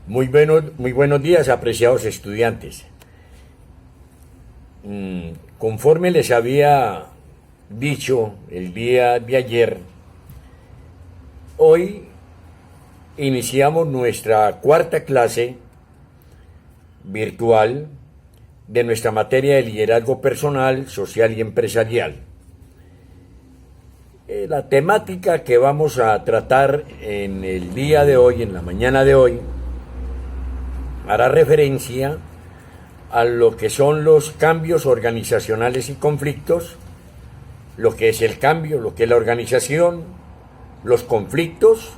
Muy buenos días, apreciados estudiantes. Conforme les había dicho el día de ayer, hoy iniciamos nuestra cuarta clase virtual de nuestra materia de liderazgo personal, social y empresarial. La temática que vamos a tratar en el día de hoy, en la mañana de hoy, hará referencia a lo que son los cambios organizacionales y conflictos, lo que es el cambio, lo que es la organización, los conflictos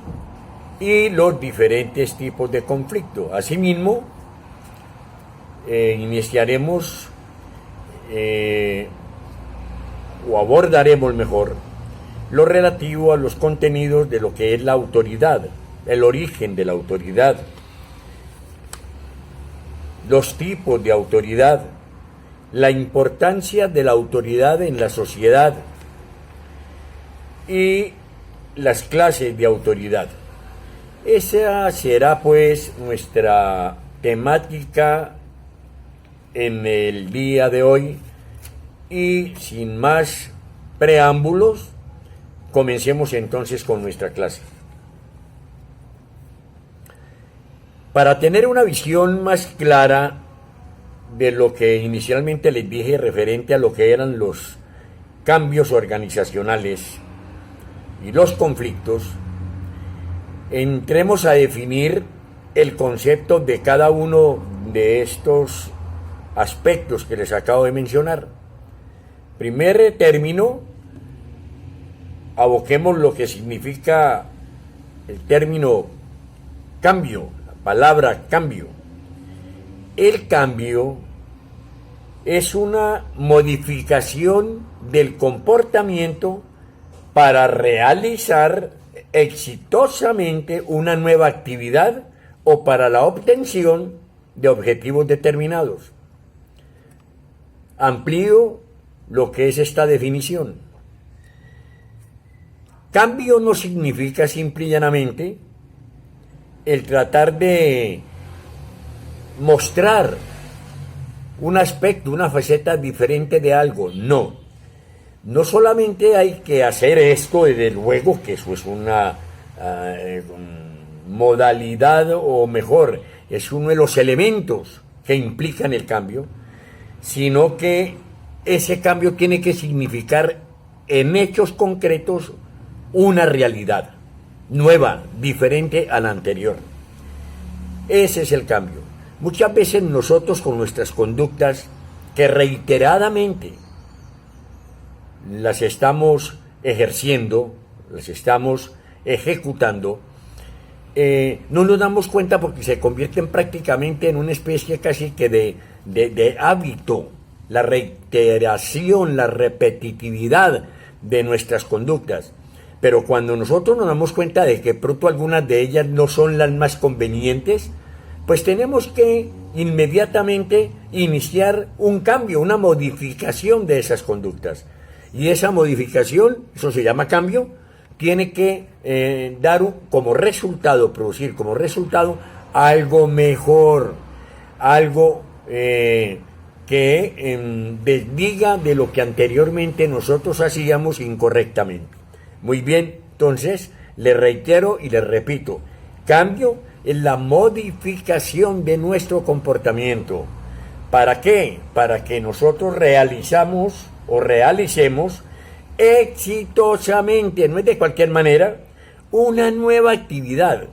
y los diferentes tipos de conflicto. Asimismo, iniciaremos o abordaremos mejor lo relativo a los contenidos de lo que es la autoridad, el origen de la autoridad, los tipos de autoridad, la importancia de la autoridad en la sociedad y las clases de autoridad. Esa será pues nuestra temática en el día de hoy y sin más preámbulos, comencemos entonces con nuestra clase. Para tener una visión más clara de lo que inicialmente les dije referente a lo que eran los cambios organizacionales y los conflictos, entremos a definir el concepto de cada uno de estos aspectos que les acabo de mencionar. Primer término, aboquemos lo que significa el término cambio. Palabra cambio. El cambio es una modificación del comportamiento para realizar exitosamente una nueva actividad o para la obtención de objetivos determinados. Amplío lo que es esta definición. Cambio no significa simple y llanamente el tratar de mostrar un aspecto, una faceta diferente de algo. No solamente hay que hacer esto, desde luego que eso es una modalidad, o mejor, es uno de los elementos que implican el cambio, sino que ese cambio tiene que significar en hechos concretos una realidad nueva, diferente a la anterior. Ese es el cambio. Muchas veces nosotros con nuestras conductas, que reiteradamente las estamos ejerciendo, las estamos ejecutando, no nos damos cuenta porque se convierten prácticamente en una especie casi que de hábito, la reiteración, la repetitividad de nuestras conductas. Pero cuando nosotros nos damos cuenta de que pronto algunas de ellas no son las más convenientes, pues tenemos que inmediatamente iniciar un cambio, una modificación de esas conductas. Y esa modificación, eso se llama cambio, tiene que dar como resultado, producir como resultado algo mejor, algo que desdiga de lo que anteriormente nosotros hacíamos incorrectamente. Muy bien, entonces, le reitero y le repito, cambio es la modificación de nuestro comportamiento. ¿Para qué? Para que nosotros realicemos exitosamente, no es de cualquier manera, una nueva actividad.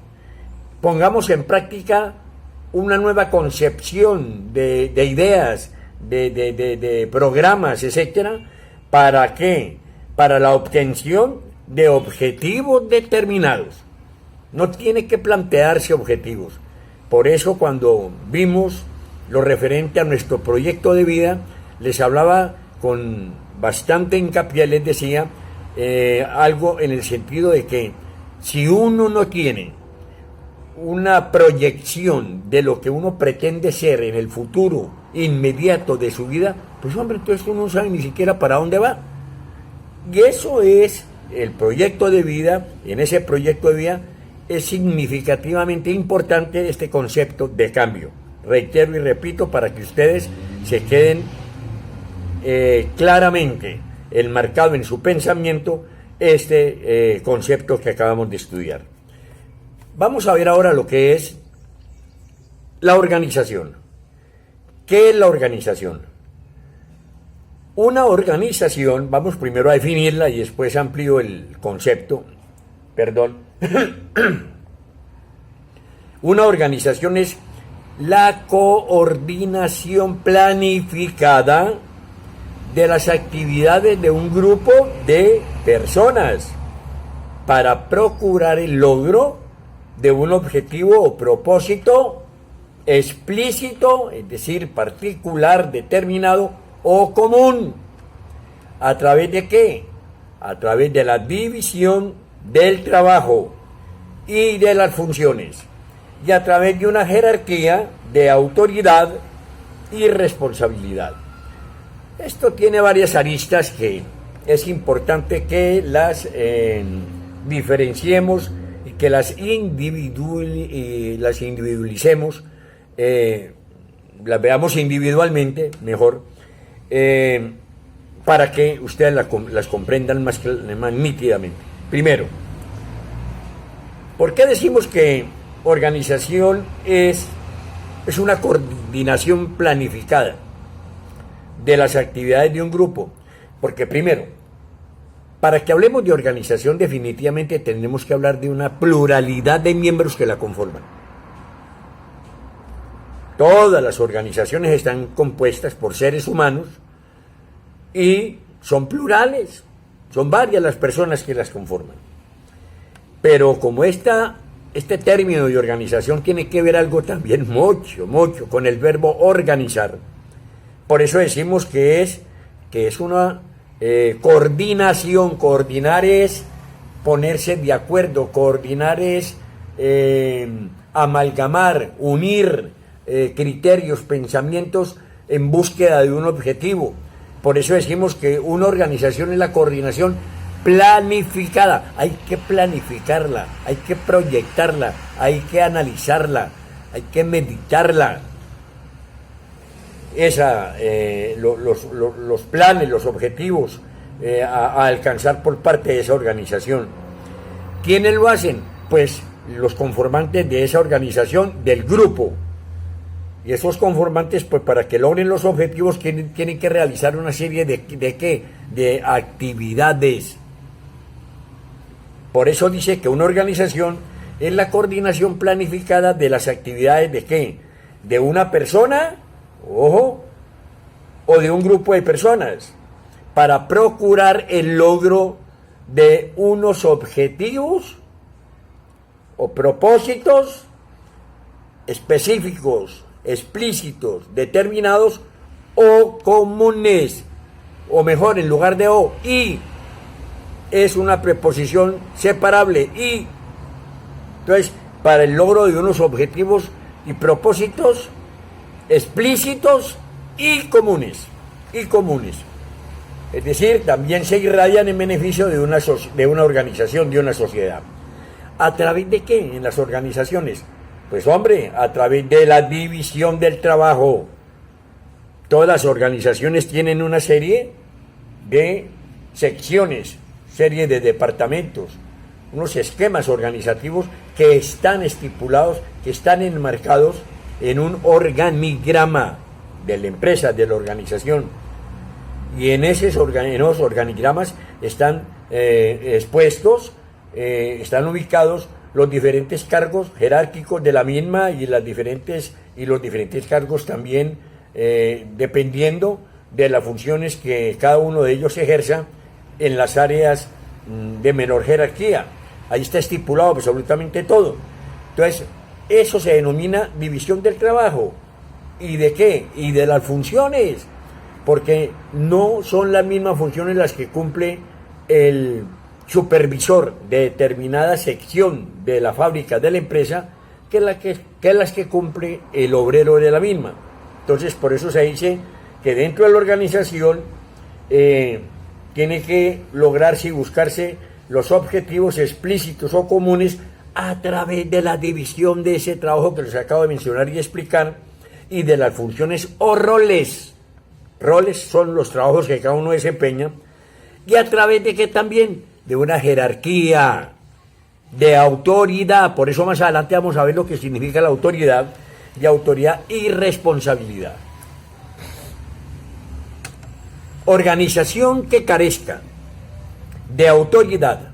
Pongamos en práctica una nueva concepción de ideas, de programas, etcétera. ¿Para qué? Para la obtención de objetivos determinados. No tiene que plantearse objetivos. Por eso cuando vimos lo referente a nuestro proyecto de vida, les hablaba con bastante hincapié, les decía algo en el sentido de que si uno no tiene una proyección de lo que uno pretende ser en el futuro inmediato de su vida, pues hombre, entonces uno no sabe ni siquiera para dónde va. Y eso es el proyecto de vida. En ese proyecto de vida es significativamente importante este concepto de cambio. Reitero y repito para que ustedes se queden claramente enmarcado en su pensamiento este concepto que acabamos de estudiar. Vamos a ver ahora lo que es la organización. ¿Qué es la organización? Una organización, vamos primero a definirla y después amplío el concepto, perdón. Una organización es la coordinación planificada de las actividades de un grupo de personas para procurar el logro de un objetivo o propósito explícito, es decir, particular, determinado o común. ¿A través de qué? A través de la división del trabajo y de las funciones, y a través de una jerarquía de autoridad y responsabilidad. Esto tiene varias aristas que es importante que las diferenciemos y que las individualicemos, las veamos individualmente mejor, para que ustedes las comprendan más nítidamente. Primero, ¿por qué decimos que organización es una coordinación planificada de las actividades de un grupo? Porque primero, para que hablemos de organización definitivamente tenemos que hablar de una pluralidad de miembros que la conforman. Todas las organizaciones están compuestas por seres humanos y son plurales, son varias las personas que las conforman. Pero como este término de organización tiene que ver algo también mucho con el verbo organizar, por eso decimos que es una coordinación. Coordinar es ponerse de acuerdo, coordinar es amalgamar, unir criterios, pensamientos en búsqueda de un objetivo. Por eso decimos que una organización es la coordinación planificada. Hay que planificarla, hay que proyectarla, hay que analizarla, hay que meditarla. Los planes, los objetivos a alcanzar por parte de esa organización. ¿Quiénes lo hacen? Pues los conformantes de esa organización, del grupo. Y esos conformantes, pues para que logren los objetivos, tienen que realizar una serie de actividades. Por eso dice que una organización es la coordinación planificada de las actividades de ¿qué? De una persona, ojo, o de un grupo de personas, para procurar el logro de unos objetivos o propósitos específicos, explícitos, determinados o comunes, o mejor, en lugar de o, y es una preposición separable, y entonces para el logro de unos objetivos y propósitos explícitos y comunes, es decir, también se irradian en beneficio de una organización, de una sociedad. ¿A través de qué en las organizaciones? Pues hombre, a través de la división del trabajo. Todas las organizaciones tienen una serie de secciones, serie de departamentos, unos esquemas organizativos que están estipulados, que están enmarcados en un organigrama de la empresa, de la organización. Y en esos organigramas están expuestos, están ubicados los diferentes cargos jerárquicos de la misma y los diferentes cargos también dependiendo de las funciones que cada uno de ellos ejerza en las áreas de menor jerarquía. Ahí está estipulado absolutamente todo. Entonces, eso se denomina división del trabajo. ¿Y de qué? Y de las funciones, porque no son las mismas funciones las que cumple el supervisor de determinada sección de la fábrica de la empresa que las que cumple el obrero de la misma. Entonces, por eso se dice que dentro de la organización tiene que lograrse y buscarse los objetivos explícitos o comunes a través de la división de ese trabajo que les acabo de mencionar y explicar, y de las funciones o roles. Roles son los trabajos que cada uno desempeña, y a través de que también de una jerarquía de autoridad. Por eso más adelante vamos a ver lo que significa la autoridad, de autoridad y responsabilidad. Organización que carezca de autoridad,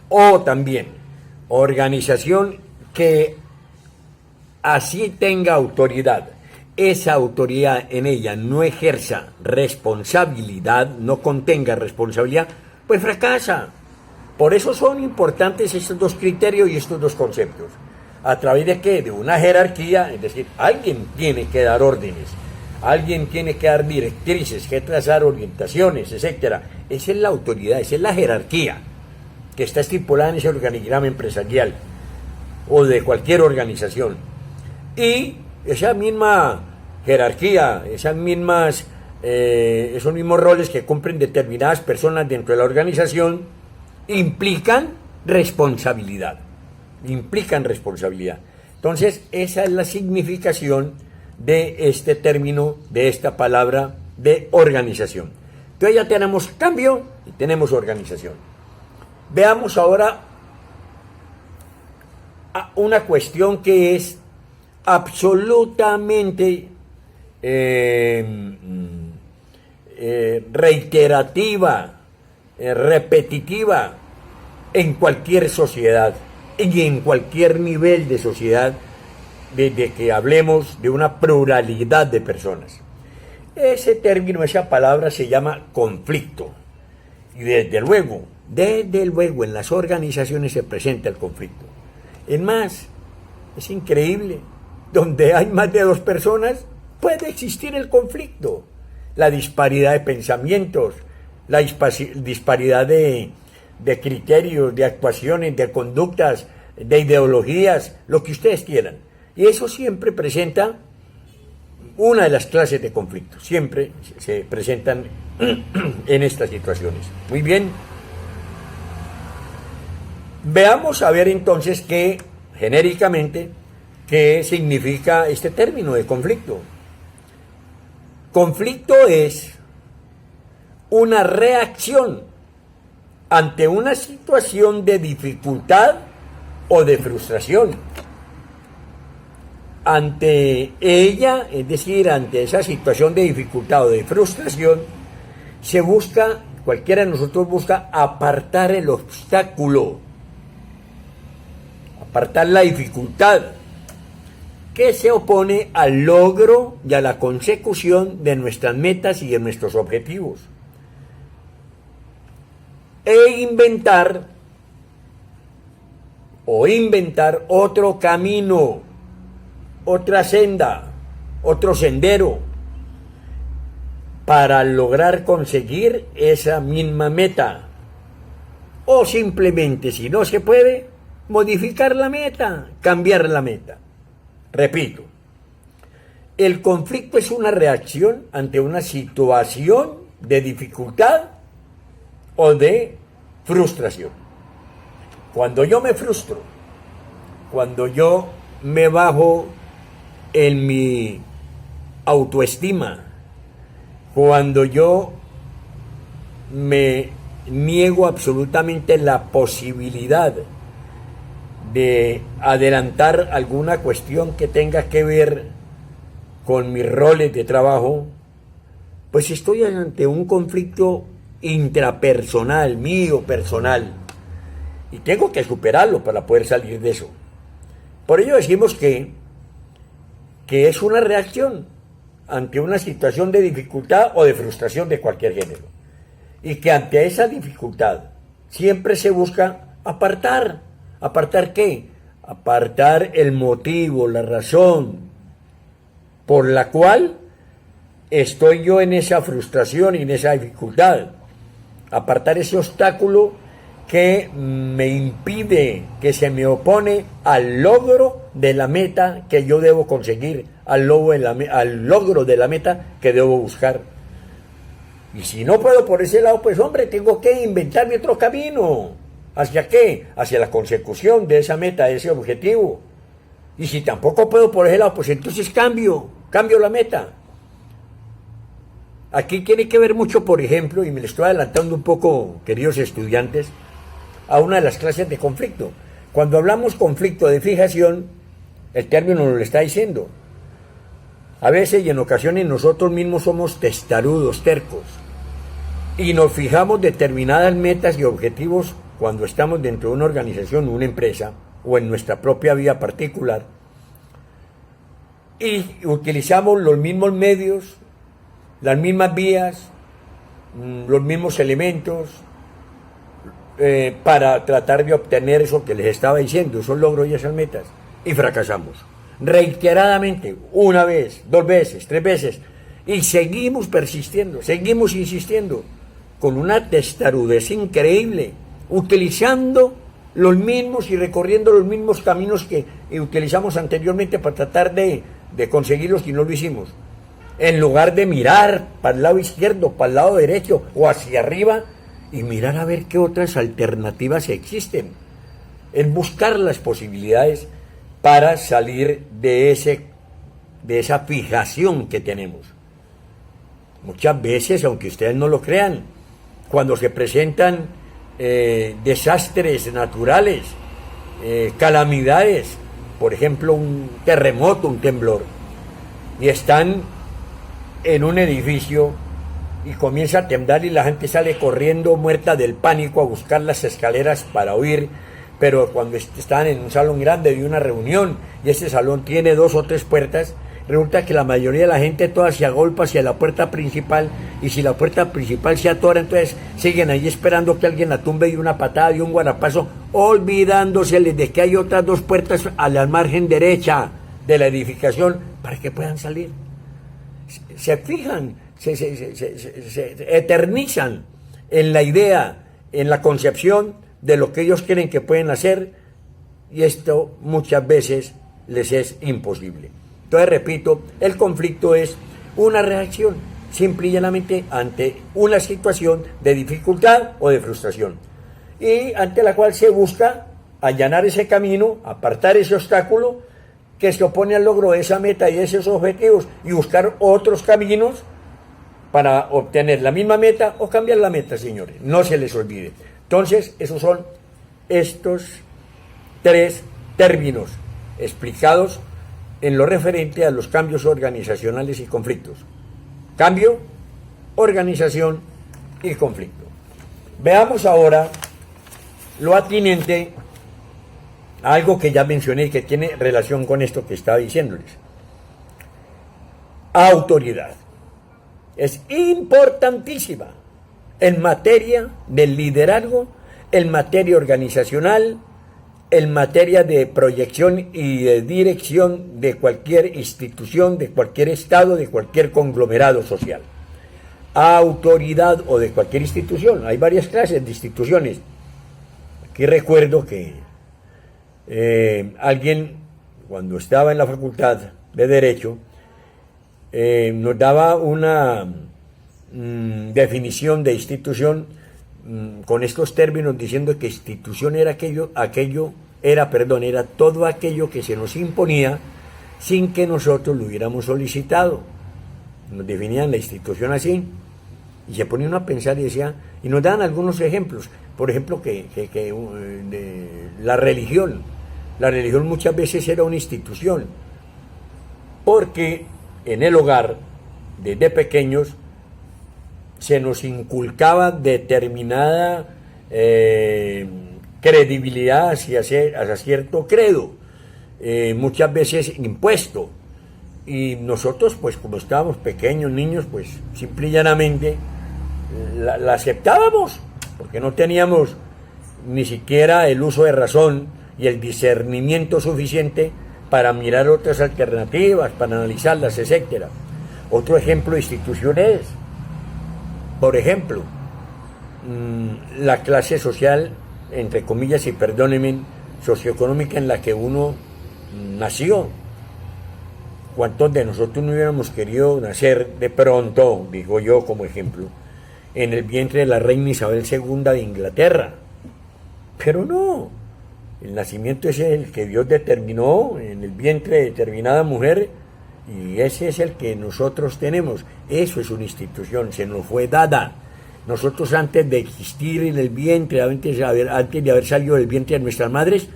o también organización que así tenga autoridad, esa autoridad en ella no ejerza responsabilidad, no contenga responsabilidad, pues fracasa. Por eso son importantes estos dos criterios y estos dos conceptos. ¿A través de qué? De una jerarquía, es decir, alguien tiene que dar órdenes, alguien tiene que dar directrices, que trazar orientaciones, etcétera. Esa es la autoridad, esa es la jerarquía que está estipulada en ese organigrama empresarial o de cualquier organización. Y esa misma jerarquía, esos mismos roles que cumplen determinadas personas dentro de la organización implican responsabilidad. Entonces, esa es la significación de este término, de esta palabra de organización. Entonces ya tenemos cambio y tenemos organización. Veamos ahora una cuestión que es absolutamente reiterativa, repetitiva en cualquier sociedad y en cualquier nivel de sociedad, desde que hablemos de una pluralidad de personas. Ese término, esa palabra se llama conflicto. Y desde luego en las organizaciones se presenta el conflicto. Es más, es increíble, donde hay más de dos personas puede existir el conflicto. La disparidad de pensamientos, la disparidad de criterios, de actuaciones, de conductas, de ideologías, lo que ustedes quieran. Y eso siempre presenta una de las clases de conflicto, siempre se presentan en estas situaciones. Muy bien. Veamos a ver entonces genéricamente, qué significa este término de conflicto. Conflicto es una reacción ante una situación de dificultad o de frustración. Ante ella, es decir, ante esa situación de dificultad o de frustración, cualquiera de nosotros busca apartar el obstáculo, apartar la dificultad que se opone al logro y a la consecución de nuestras metas y de nuestros objetivos. Inventar otro camino, otra senda, otro sendero para lograr conseguir esa misma meta. O simplemente, si no se puede, modificar la meta, cambiar la meta. Repito, el conflicto es una reacción ante una situación de dificultad o de frustración. Cuando yo me frustro, cuando yo me bajo en mi autoestima, cuando yo me niego absolutamente la posibilidad de adelantar alguna cuestión que tenga que ver con mis roles de trabajo, pues estoy ante un conflicto intrapersonal, mío personal, y tengo que superarlo para poder salir de eso. Por ello decimos que es una reacción ante una situación de dificultad o de frustración de cualquier género, y que ante esa dificultad siempre se busca apartar. ¿Apartar qué? Apartar el motivo, la razón por la cual estoy yo en esa frustración y en esa dificultad. Apartar ese obstáculo que me impide, que se me opone al logro de la meta que yo debo conseguir, al logro de la meta que debo buscar. Y si no puedo por ese lado, pues hombre, tengo que inventarme otro camino. ¿Hacia qué? Hacia la consecución de esa meta, de ese objetivo. Y si tampoco puedo por ese lado, pues entonces cambio la meta. Aquí tiene que ver mucho, por ejemplo, y me le estoy adelantando un poco, queridos estudiantes, a una de las clases de conflicto. Cuando hablamos conflicto de fijación, el término nos lo está diciendo. A veces y en ocasiones nosotros mismos somos testarudos, tercos, y nos fijamos determinadas metas y objetivos cuando estamos dentro de una organización, una empresa, o en nuestra propia vida particular, y utilizamos los mismos medios, las mismas vías, los mismos elementos, para tratar de obtener eso que les estaba diciendo, esos logros y esas metas, y fracasamos reiteradamente, una vez, 2 veces, 3 veces, y seguimos persistiendo, seguimos insistiendo, con una testarudez increíble, utilizando los mismos y recorriendo los mismos caminos que utilizamos anteriormente para tratar de conseguirlos y no lo hicimos. En lugar de mirar para el lado izquierdo, para el lado derecho o hacia arriba y mirar a ver qué otras alternativas existen. Es buscar las posibilidades para salir de esa fijación que tenemos. Muchas veces, aunque ustedes no lo crean, cuando se presentan desastres naturales, calamidades, por ejemplo un terremoto, un temblor, y están en un edificio y comienza a temblar y la gente sale corriendo muerta del pánico a buscar las escaleras para huir, pero cuando están en un salón grande de una reunión y ese salón tiene 2 o 3 puertas, resulta que la mayoría de la gente toda se agolpa hacia la puerta principal, y si la puerta principal se atora, entonces siguen ahí esperando que alguien la tumbe de una patada, de un guarapazo, olvidándoseles de que hay otras 2 puertas a la margen derecha de la edificación para que puedan salir. Se fijan, se eternizan en la idea, en la concepción de lo que ellos creen que pueden hacer, y esto muchas veces les es imposible. Entonces, repito, el conflicto es una reacción simple y llanamente ante una situación de dificultad o de frustración, y ante la cual se busca allanar ese camino, apartar ese obstáculo que se opone al logro de esa meta y esos objetivos, y buscar otros caminos para obtener la misma meta o cambiar la meta, señores. No se les olvide. Entonces, esos son estos 3 términos explicados en lo referente a los cambios organizacionales y conflictos. Cambio, organización y conflicto. Veamos ahora lo atinente a algo que ya mencioné y que tiene relación con esto que estaba diciéndoles. Autoridad. Es importantísima en materia del liderazgo, en materia organizacional, en materia de proyección y de dirección de cualquier institución, de cualquier estado, de cualquier conglomerado social. Autoridad o de cualquier institución. Hay varias clases de instituciones. Aquí recuerdo que alguien, cuando estaba en la facultad de Derecho, nos daba una definición de institución con estos términos, diciendo que institución era era todo aquello que se nos imponía sin que nosotros lo hubiéramos solicitado. Nos definían la institución así, y se ponía uno a pensar y decía, y nos daban algunos ejemplos, por ejemplo, que de la religión muchas veces era una institución, porque en el hogar, desde pequeños, se nos inculcaba determinada credibilidad hacia cierto credo, muchas veces impuesto, y nosotros, pues como estábamos pequeños, niños, pues simple y llanamente la aceptábamos, porque no teníamos ni siquiera el uso de razón y el discernimiento suficiente para mirar otras alternativas, para analizarlas, etc. Otro ejemplo de institución es, por ejemplo, la clase social, entre comillas, y perdónenme, socioeconómica en la que uno nació. ¿Cuántos de nosotros no hubiéramos querido nacer de pronto, digo yo como ejemplo, en el vientre de la reina Isabel II de Inglaterra? Pero no, el nacimiento es el que Dios determinó en el vientre de determinada mujer y ese es el que nosotros tenemos. Eso es una institución, se nos fue dada. Nosotros antes de existir en el vientre, antes de haber salido del vientre de nuestras madres,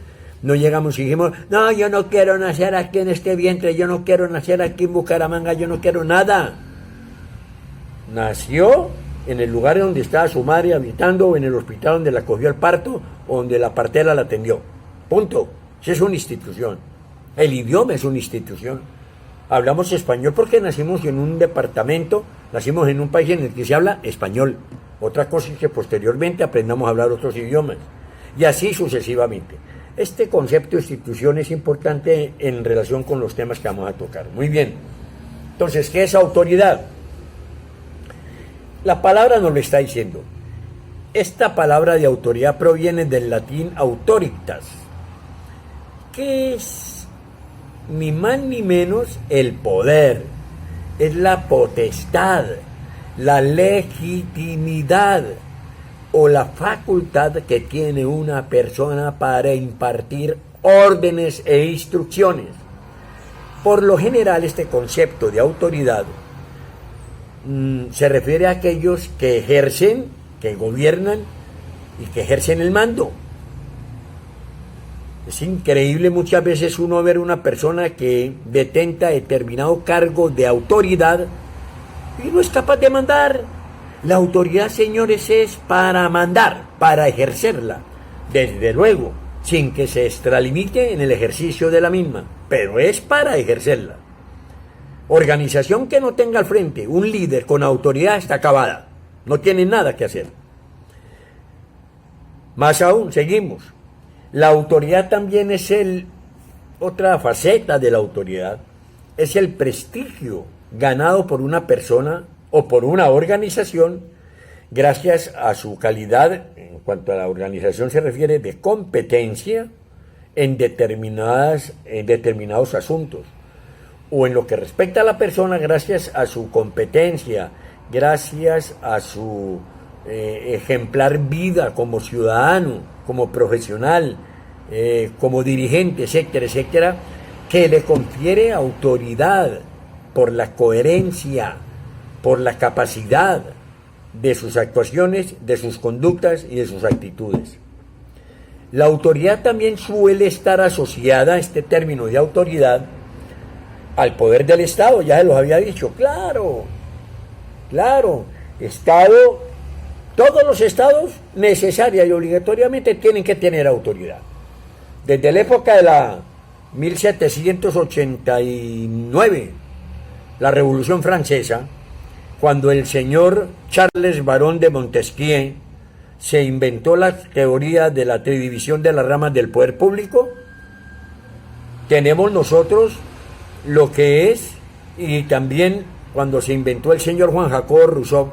no llegamos y dijimos, no, yo no quiero nacer aquí en este vientre, yo no quiero nacer aquí en Bucaramanga, yo no quiero nada. Nació en el lugar donde estaba su madre habitando, o en el hospital donde la cogió el parto, o donde la partera la atendió. Punto. Esa es una institución. El idioma es una institución. Hablamos español porque nacimos en un departamento, nacimos en un país en el que se habla español. Otra cosa es que posteriormente aprendamos a hablar otros idiomas. Y así sucesivamente. Este concepto de institución es importante en relación con los temas que vamos a tocar. Muy bien. Entonces, ¿qué es autoridad? La palabra nos lo está diciendo. Esta palabra de autoridad proviene del latín autoritas, que es ni más ni menos el poder, es la potestad, la legitimidad o la facultad que tiene una persona para impartir órdenes e instrucciones. Por lo general, este concepto de autoridad se refiere a aquellos que ejercen, que gobiernan y que ejercen el mando. Es increíble muchas veces uno ver una persona que detenta determinado cargo de autoridad y no es capaz de mandar. La autoridad, señores, es para mandar, para ejercerla, desde luego, sin que se extralimite en el ejercicio de la misma, pero es para ejercerla. Organización que no tenga al frente un líder con autoridad está acabada, no tiene nada que hacer. Más aún, seguimos. La autoridad también es otra faceta de la autoridad, es el prestigio ganado por una persona o por una organización gracias a su calidad, en cuanto a la organización se refiere, de competencia en determinados asuntos, o en lo que respecta a la persona gracias a su competencia, gracias a su ejemplar vida como ciudadano, como profesional, como dirigente, etcétera, etcétera, que le confiere autoridad por la coherencia, por la capacidad de sus actuaciones, de sus conductas y de sus actitudes. La autoridad también suele estar asociada, este término de autoridad, al poder del Estado, ya se los había dicho, claro, Estado, todos los estados necesariamente y obligatoriamente tienen que tener autoridad. Desde la época de la 1789, la Revolución Francesa, cuando el señor Charles Barón de Montesquieu se inventó la teoría de la tridivisión de las ramas del poder público, tenemos nosotros lo que es, y también cuando se inventó el señor Juan Jacobo Rousseau,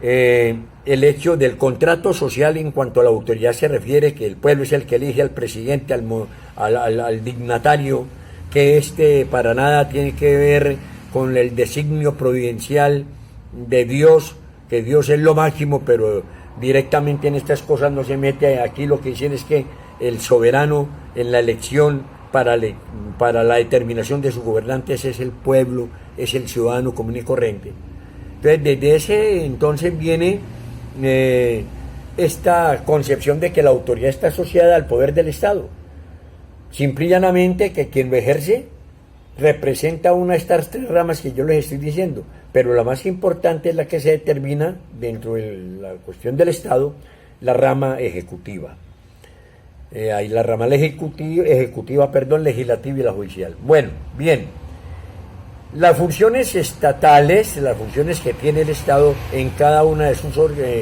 el hecho del contrato social en cuanto a la autoridad se refiere, que el pueblo es el que elige al presidente, al dignatario, que para nada tiene que ver con el designio providencial de Dios, que Dios es lo máximo, pero directamente en estas cosas no se mete. Aquí lo que dicen es que el soberano en la elección para la determinación de sus gobernantes es el pueblo, es el ciudadano común y corriente. Entonces, desde ese entonces viene esta concepción de que la autoridad está asociada al poder del Estado. Simple y llanamente que quien lo ejerce representa una de estas tres ramas que yo les estoy diciendo, pero la más importante es la que se determina dentro de la cuestión del Estado, la rama ejecutiva. Hay la rama legislativa, legislativa y la judicial. Bueno, bien. Las funciones estatales, las funciones que tiene el Estado en cada una de sus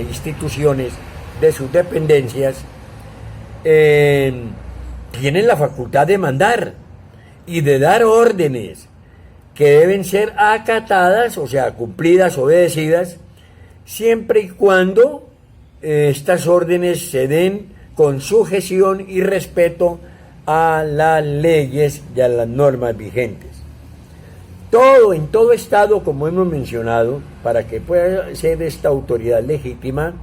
instituciones, de sus dependencias, tienen la facultad de mandar y de dar órdenes que deben ser acatadas, o sea, cumplidas, obedecidas, siempre y cuando estas órdenes se den con sujeción y respeto a las leyes y a las normas vigentes. En todo Estado, como hemos mencionado, para que pueda ser esta autoridad legítima,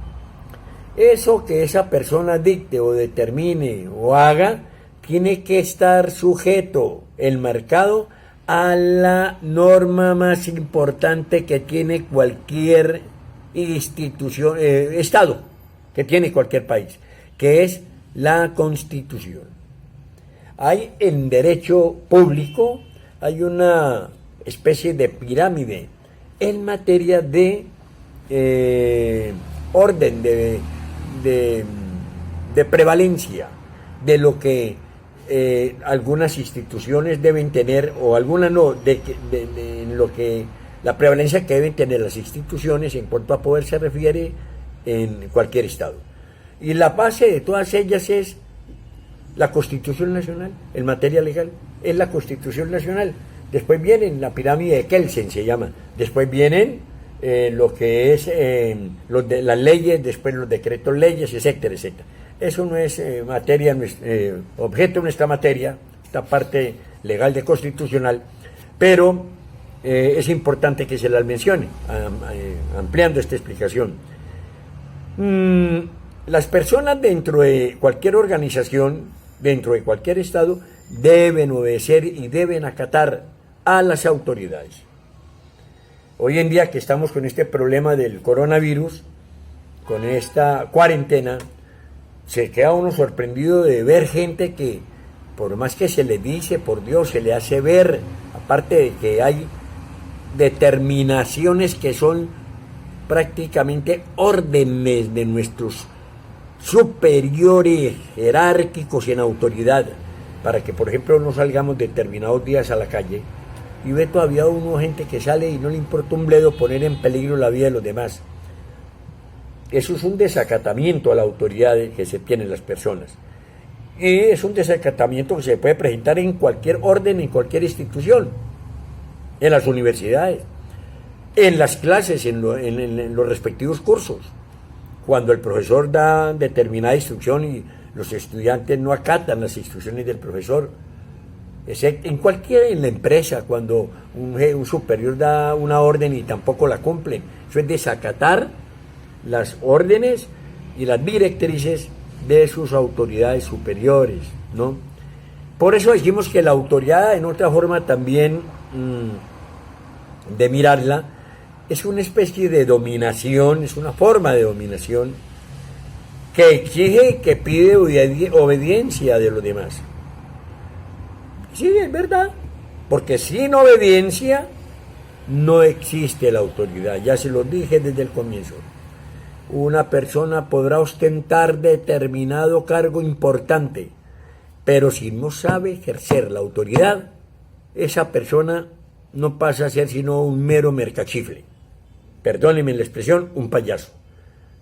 eso que esa persona dicte o determine o haga, tiene que estar sujeto, enmarcado, a la norma más importante que tiene cualquier institución, Estado, que tiene cualquier país, que es la Constitución. Hay en derecho público, hay una especie de pirámide en materia de orden, de prevalencia, de lo que algunas instituciones deben tener, o algunas no, en lo que la prevalencia que deben tener las instituciones en cuanto a poder se refiere en cualquier estado. Y la base de todas ellas es la Constitución Nacional, en materia legal, es la Constitución Nacional. Después vienen la pirámide de Kelsen, se llama. Después vienen lo que es las leyes, después los decretos leyes, etcétera, etcétera. Eso no es materia, objeto de nuestra materia, esta parte legal de constitucional, pero es importante que se las mencione, ampliando esta explicación. Las personas dentro de cualquier organización, dentro de cualquier estado, deben obedecer y deben acatar a las autoridades. Hoy en día que estamos con este problema del coronavirus, con esta cuarentena, se queda uno sorprendido de ver gente que, por más que se le dice, por Dios, se le hace ver, aparte de que hay determinaciones que son prácticamente órdenes de nuestros superiores jerárquicos en autoridad, para que, por ejemplo, no salgamos determinados días a la calle, y ve todavía uno gente que sale y no le importa un bledo poner en peligro la vida de los demás. Eso es un desacatamiento a la autoridad que se tienen las personas. Y es un desacatamiento que se puede presentar en cualquier orden, en cualquier institución, en las universidades, en las clases, en los respectivos cursos. Cuando el profesor da determinada instrucción y los estudiantes no acatan las instrucciones del profesor, en la empresa, cuando un superior da una orden y tampoco la cumple, eso es desacatar las órdenes y las directrices de sus autoridades superiores, ¿no? Por eso decimos que la autoridad, en otra forma también de mirarla, es una especie de dominación, es una forma de dominación que exige, que pide obediencia de los demás. Sí, es verdad, porque sin obediencia no existe la autoridad, ya se lo dije desde el comienzo. Una persona podrá ostentar determinado cargo importante, pero si no sabe ejercer la autoridad, esa persona no pasa a ser sino un mero mercachifle. Perdónenme la expresión, un payaso.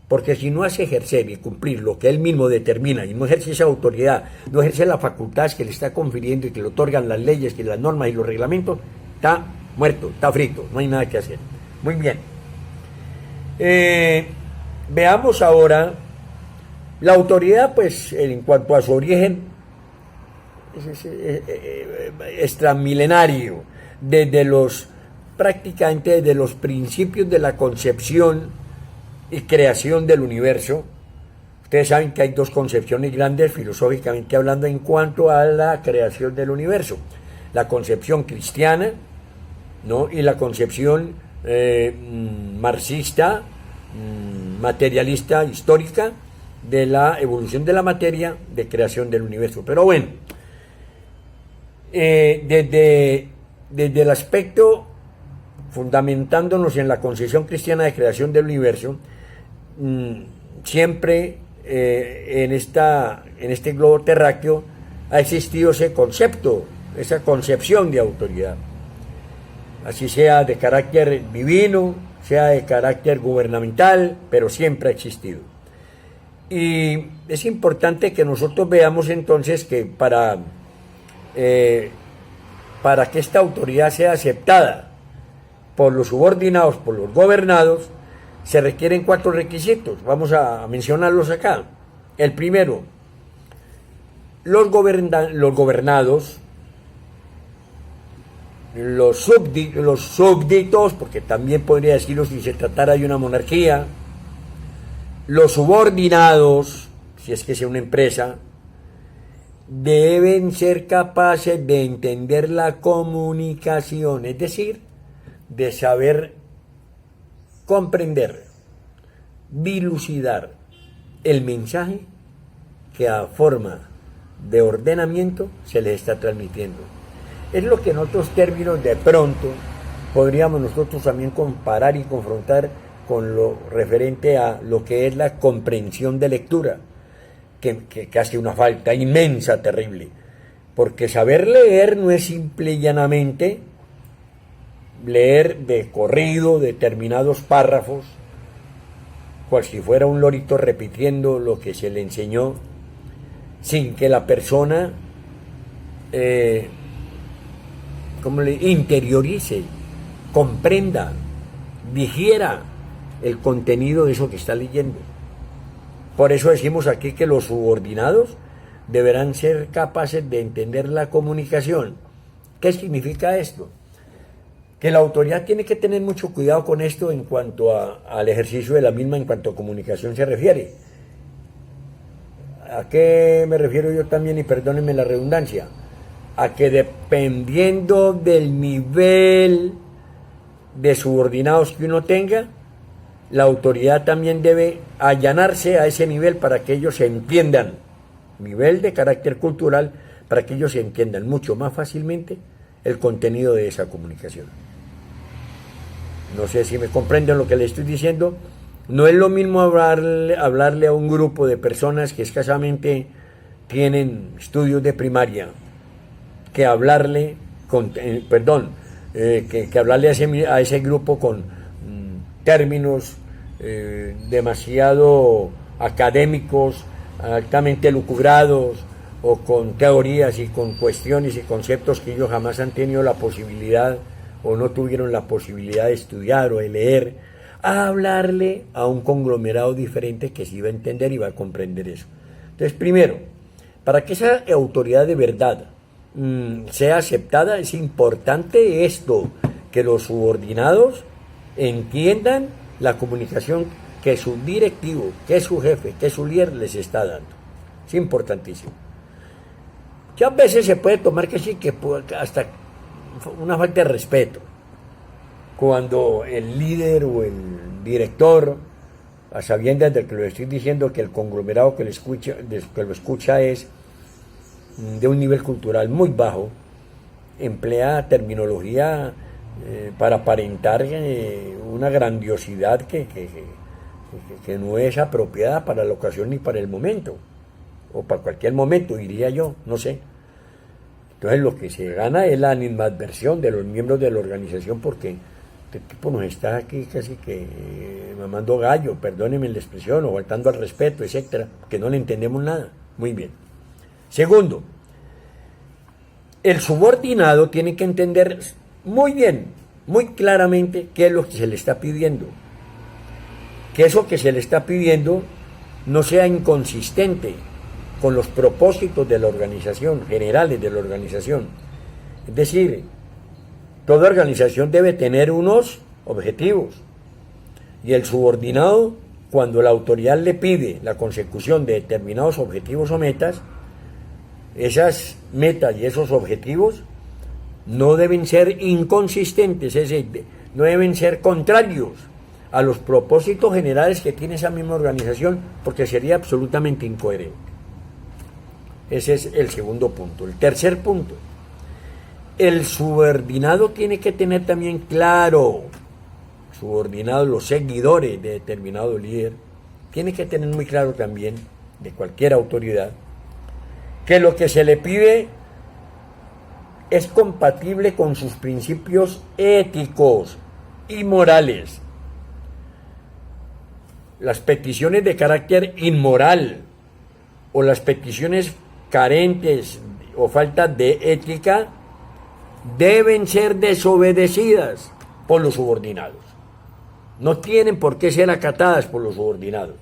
Porque si no hace ejercer y cumplir lo que él mismo determina y no ejerce esa autoridad, no ejerce las facultades que le está confiriendo y que le otorgan las leyes, que las normas y los reglamentos, está muerto, está frito, no hay nada que hacer. Muy bien. Veamos ahora la autoridad, pues en cuanto a su origen, es extramilenario, prácticamente desde los principios de la concepción y creación del universo. Ustedes saben que hay dos concepciones grandes, filosóficamente hablando, en cuanto a la creación del universo: la concepción cristiana, ¿no?, y la concepción marxista, materialista, histórica, de la evolución de la materia, de creación del universo. Pero bueno, desde el aspecto, fundamentándonos en la concepción cristiana de creación del universo, siempre en este globo terráqueo ha existido ese concepto, esa concepción de autoridad, así sea de carácter divino, sea de carácter gubernamental, pero siempre ha existido. Y es importante que nosotros veamos entonces que para que esta autoridad sea aceptada por los subordinados, por los gobernados, se requieren 4 requisitos. Vamos a mencionarlos acá. El primero, los gobernados, los súbditos, porque también podría decirlo si se tratara de una monarquía, Los subordinados, si es que sea una empresa, deben ser capaces de entender la comunicación, es decir, de saber comprender, dilucidar el mensaje que a forma de ordenamiento se les está transmitiendo. Es lo que en otros términos de pronto podríamos nosotros también comparar y confrontar con lo referente a lo que es la comprensión de lectura, que hace una falta inmensa, terrible, porque saber leer no es simple y llanamente leer de corrido determinados párrafos, cual si fuera un lorito repitiendo lo que se le enseñó, sin que la persona interiorice, comprenda, digiera el contenido de eso que está leyendo. Por eso decimos aquí que los subordinados deberán ser capaces de entender la comunicación. ¿Qué significa esto? Que la autoridad tiene que tener mucho cuidado con esto en cuanto al ejercicio de la misma en cuanto a comunicación se refiere. ¿A qué me refiero yo también? Y perdónenme la redundancia. A que dependiendo del nivel de subordinados que uno tenga, la autoridad también debe allanarse a ese nivel para que ellos se entiendan, nivel de carácter cultural, para que ellos se entiendan mucho más fácilmente el contenido de esa comunicación. No sé si me comprenden lo que le estoy diciendo. No es lo mismo hablarle a un grupo de personas que escasamente tienen estudios de primaria que hablarle que hablarle a ese grupo con términos demasiado académicos, altamente lucubrados, o con teorías y con cuestiones y conceptos que ellos jamás han tenido la posibilidad o no tuvieron la posibilidad de estudiar o de leer, a hablarle a un conglomerado diferente que sí va a entender y va a comprender eso. Entonces, primero, para que esa autoridad de verdad sea aceptada, es importante esto, que los subordinados entiendan la comunicación que su directivo, que su jefe, que su líder les está dando. Es importantísimo. Ya a veces se puede tomar que sí, que hasta una falta de respeto, cuando el líder o el director, a sabiendas de que lo estoy diciendo, que el conglomerado que lo escucha es de un nivel cultural muy bajo, emplea terminología para aparentar una grandiosidad que no es apropiada para la ocasión ni para el momento, o para cualquier momento, diría yo, no sé. Entonces lo que se gana es la animadversión de los miembros de la organización, porque este tipo nos está aquí casi que mamando gallo, perdónenme la expresión, o faltando al respeto, etcétera, que no le entendemos nada. Muy bien. Segundo, el subordinado tiene que entender muy bien, muy claramente qué es lo que se le está pidiendo. Que eso que se le está pidiendo no sea inconsistente con los propósitos de la organización, generales de la organización. Es decir, toda organización debe tener unos objetivos, y el subordinado, cuando la autoridad le pide la consecución de determinados objetivos o metas, esas metas y esos objetivos no deben ser inconsistentes, es decir, no deben ser contrarios a los propósitos generales que tiene esa misma organización, porque sería absolutamente incoherente. Ese es el segundo punto. El tercer punto, el subordinado tiene que tener también claro, los seguidores de determinado líder, tiene que tener muy claro también, de cualquier autoridad, que lo que se le pide es compatible con sus principios éticos y morales. Las peticiones de carácter inmoral o las peticiones carentes o falta de ética deben ser desobedecidas por los subordinados. No tienen por qué ser acatadas por los subordinados.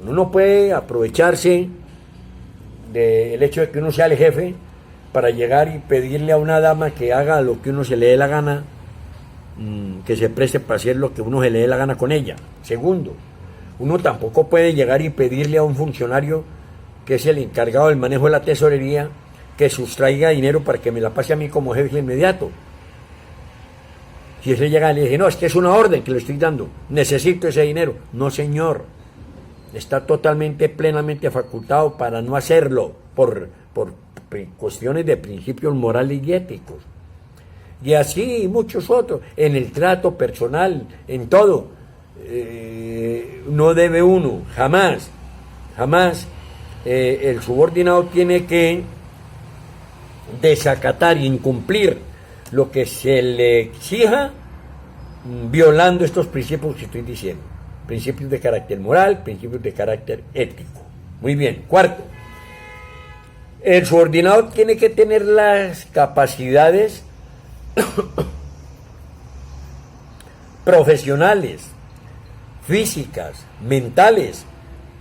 Uno no puede aprovecharse del hecho de que uno sea el jefe para llegar y pedirle a una dama que haga lo que uno se le dé la gana, que se preste para hacer lo que uno se le dé la gana con ella. Segundo, Uno tampoco puede llegar y pedirle a un funcionario que es el encargado del manejo de la tesorería que sustraiga dinero para que me la pase a mí como jefe inmediato. Si ese llega y le dice, no, es que es una orden que le estoy dando, necesito ese dinero. No, señor, está totalmente, plenamente facultado para no hacerlo por cuestiones de principios morales y éticos. Y así muchos otros, en el trato personal, en todo. No debe uno, jamás, el subordinado tiene que desacatar e incumplir lo que se le exija, violando estos principios que estoy diciendo, principios de carácter moral, principios de carácter ético. Muy bien. Cuarto, el subordinado tiene que tener las capacidades profesionales, físicas, mentales,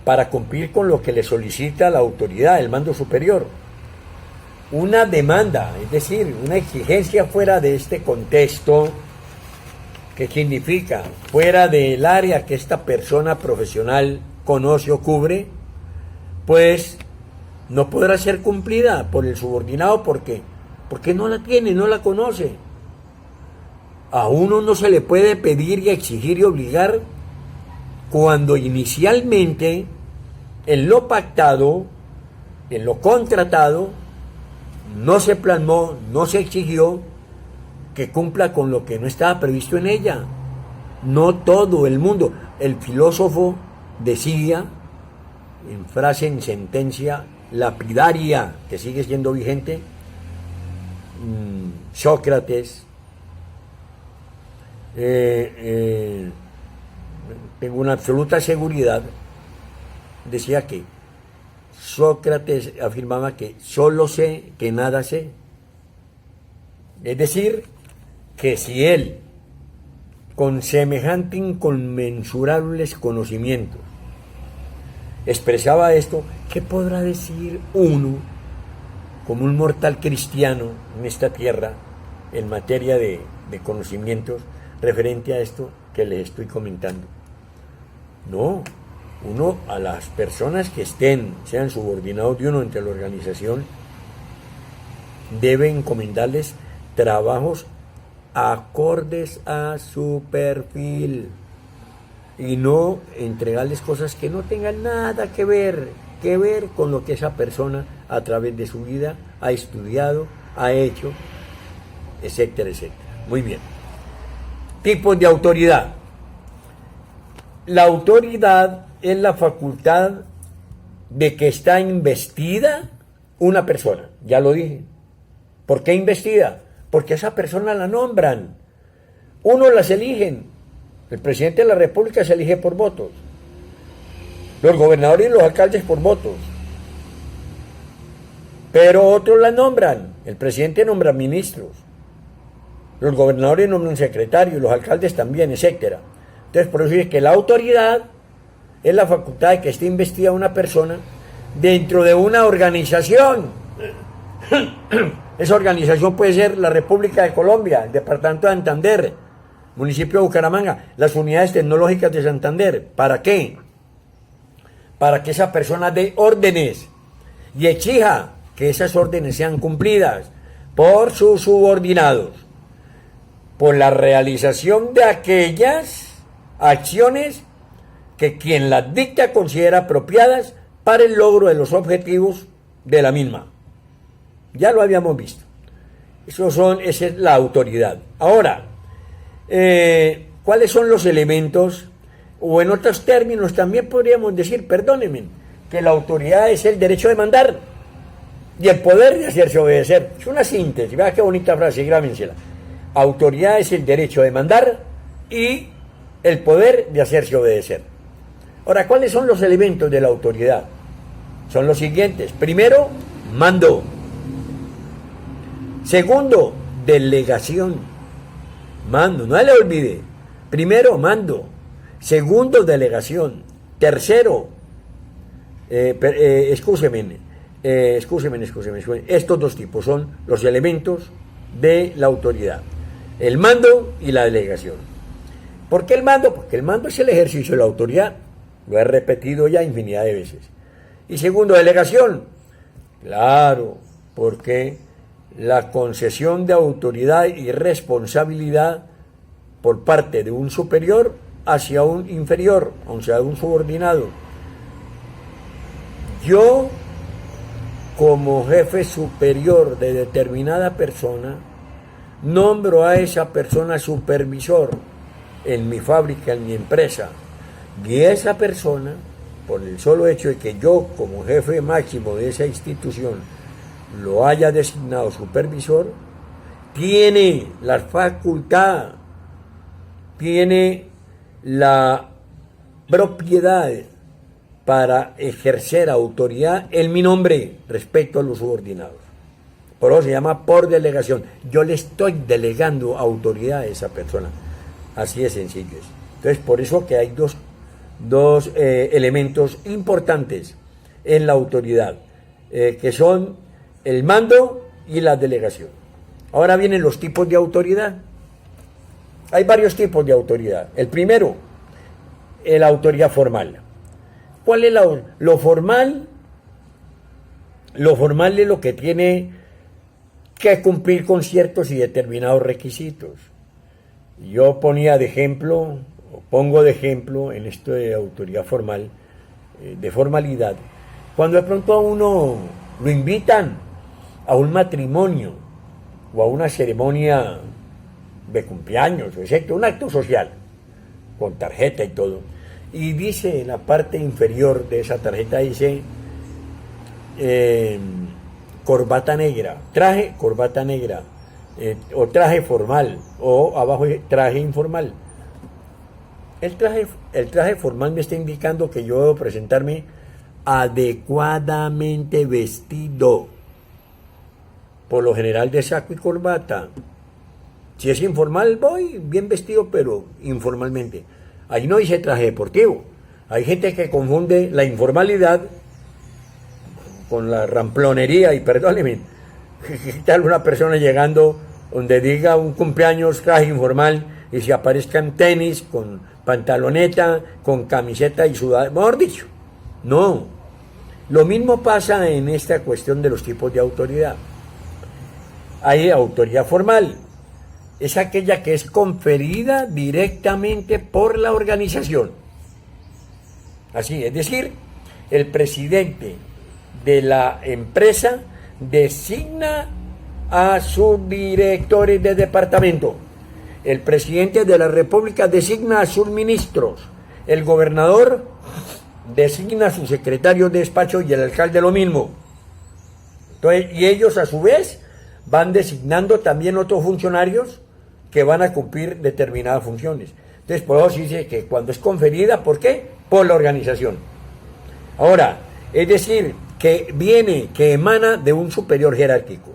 para cumplir con lo que le solicita la autoridad, el mando superior. Una demanda, es decir, una exigencia fuera de este contexto, que significa fuera del área que esta persona profesional conoce o cubre, pues no podrá ser cumplida por el subordinado. ¿Por qué? Porque no la tiene, no la conoce. A uno no se le puede pedir y exigir y obligar cuando inicialmente en lo pactado, en lo contratado, no se plasmó, no se exigió que cumpla con lo que no estaba previsto en ella. No todo el mundo. El filósofo decía, en frase, en sentencia lapidaria, que sigue siendo vigente, Sócrates, tengo una absoluta seguridad, decía que Sócrates afirmaba que solo sé que nada sé. Es decir, que si él, con semejante inconmensurables conocimientos, expresaba esto, ¿qué podrá decir uno como un mortal cristiano en esta tierra en materia de conocimientos referente a esto que les estoy comentando? No, uno, a las personas que sean subordinados de uno entre la organización, debe encomendarles trabajos acordes a su perfil y no entregarles cosas que no tengan nada que ver con lo que esa persona a través de su vida ha estudiado, ha hecho, etcétera, etcétera. Muy bien. Tipos de autoridad. La autoridad es la facultad de que está investida una persona, ya lo dije. ¿Por qué investida? Porque esa persona la nombran. Uno las eligen. El presidente de la República se elige por votos. Los gobernadores y los alcaldes por votos. Pero otros la nombran. El presidente nombra ministros. Los gobernadores nombran secretarios, los alcaldes también, etcétera. Entonces, por eso es que la autoridad es la facultad de que esté investida una persona dentro de una organización. Esa organización puede ser la República de Colombia, el Departamento de Santander, municipio de Bucaramanga, las unidades tecnológicas de Santander. ¿Para qué? Para que esa persona dé órdenes y exija que esas órdenes sean cumplidas por sus subordinados, por la realización de aquellas acciones que quien las dicta considera apropiadas para el logro de los objetivos de la misma. Ya lo habíamos visto. Esa es la autoridad. Ahora, ¿cuáles son los elementos? O en otros términos también podríamos decir, perdónenme, que la autoridad es el derecho de mandar y el poder de hacerse obedecer. Es una síntesis, vea qué bonita frase, grábensela. Autoridad es el derecho de mandar y el poder de hacerse obedecer. Ahora, ¿cuáles son los elementos de la autoridad? Son los siguientes. Primero, mando. Segundo, delegación. Mando, no le olvide. Primero, mando. Segundo, delegación. Tercero, excúseme. Estos dos tipos son los elementos de la autoridad. El mando y la delegación. ¿Por qué el mando? Porque el mando es el ejercicio de la autoridad. Lo he repetido ya infinidad de veces. Y segundo, delegación. Claro, porque la concesión de autoridad y responsabilidad por parte de un superior hacia un inferior, o sea, un subordinado. Yo, como jefe superior de determinada persona, nombro a esa persona supervisor en mi fábrica, en mi empresa, y esa persona, por el solo hecho de que yo, como jefe máximo de esa institución, lo haya designado supervisor, tiene la facultad, tiene la propiedad para ejercer autoridad en mi nombre respecto a los subordinados. Por eso se llama por delegación. Yo le estoy delegando autoridad a esa persona. Así de sencillo es. Entonces, por eso que hay dos elementos importantes en la autoridad, que son el mando y la delegación. Ahora vienen los tipos de autoridad. Hay varios tipos de autoridad. El primero, la autoridad formal. ¿Cuál es lo formal? Lo formal es lo que tiene que cumplir con ciertos y determinados requisitos. Yo ponía de ejemplo, o pongo de ejemplo en esto de autoridad formal, de formalidad, cuando de pronto a uno lo invitan a un matrimonio o a una ceremonia de cumpleaños, excepto un acto social, con tarjeta y todo, y dice en la parte inferior de esa tarjeta, dice corbata negra, traje corbata negra, o traje formal, o abajo traje informal. El traje formal me está indicando que yo debo presentarme adecuadamente vestido, por lo general de saco y corbata. Si es informal, voy bien vestido, pero informalmente. Ahí no dice traje deportivo. Hay gente que confunde la informalidad con la ramplonería, y perdóneme, ¿qué tal una persona llegando donde diga un cumpleaños traje informal y se aparezca en tenis, con pantaloneta, con camiseta y sudadera? Mejor dicho, no. Lo mismo pasa en esta cuestión de los tipos de autoridad. Hay autoridad formal. Es aquella que es conferida directamente por la organización. Así, es decir, el presidente de la empresa designa a sus directores de departamento. El presidente de la República designa a sus ministros. El gobernador designa a sus secretarios de despacho y el alcalde lo mismo. Entonces, y ellos a su vez van designando también otros funcionarios que van a cumplir determinadas funciones. Entonces, por eso se dice que cuando es conferida, ¿por qué? Por la organización. Ahora, es decir, que emana de un superior jerárquico,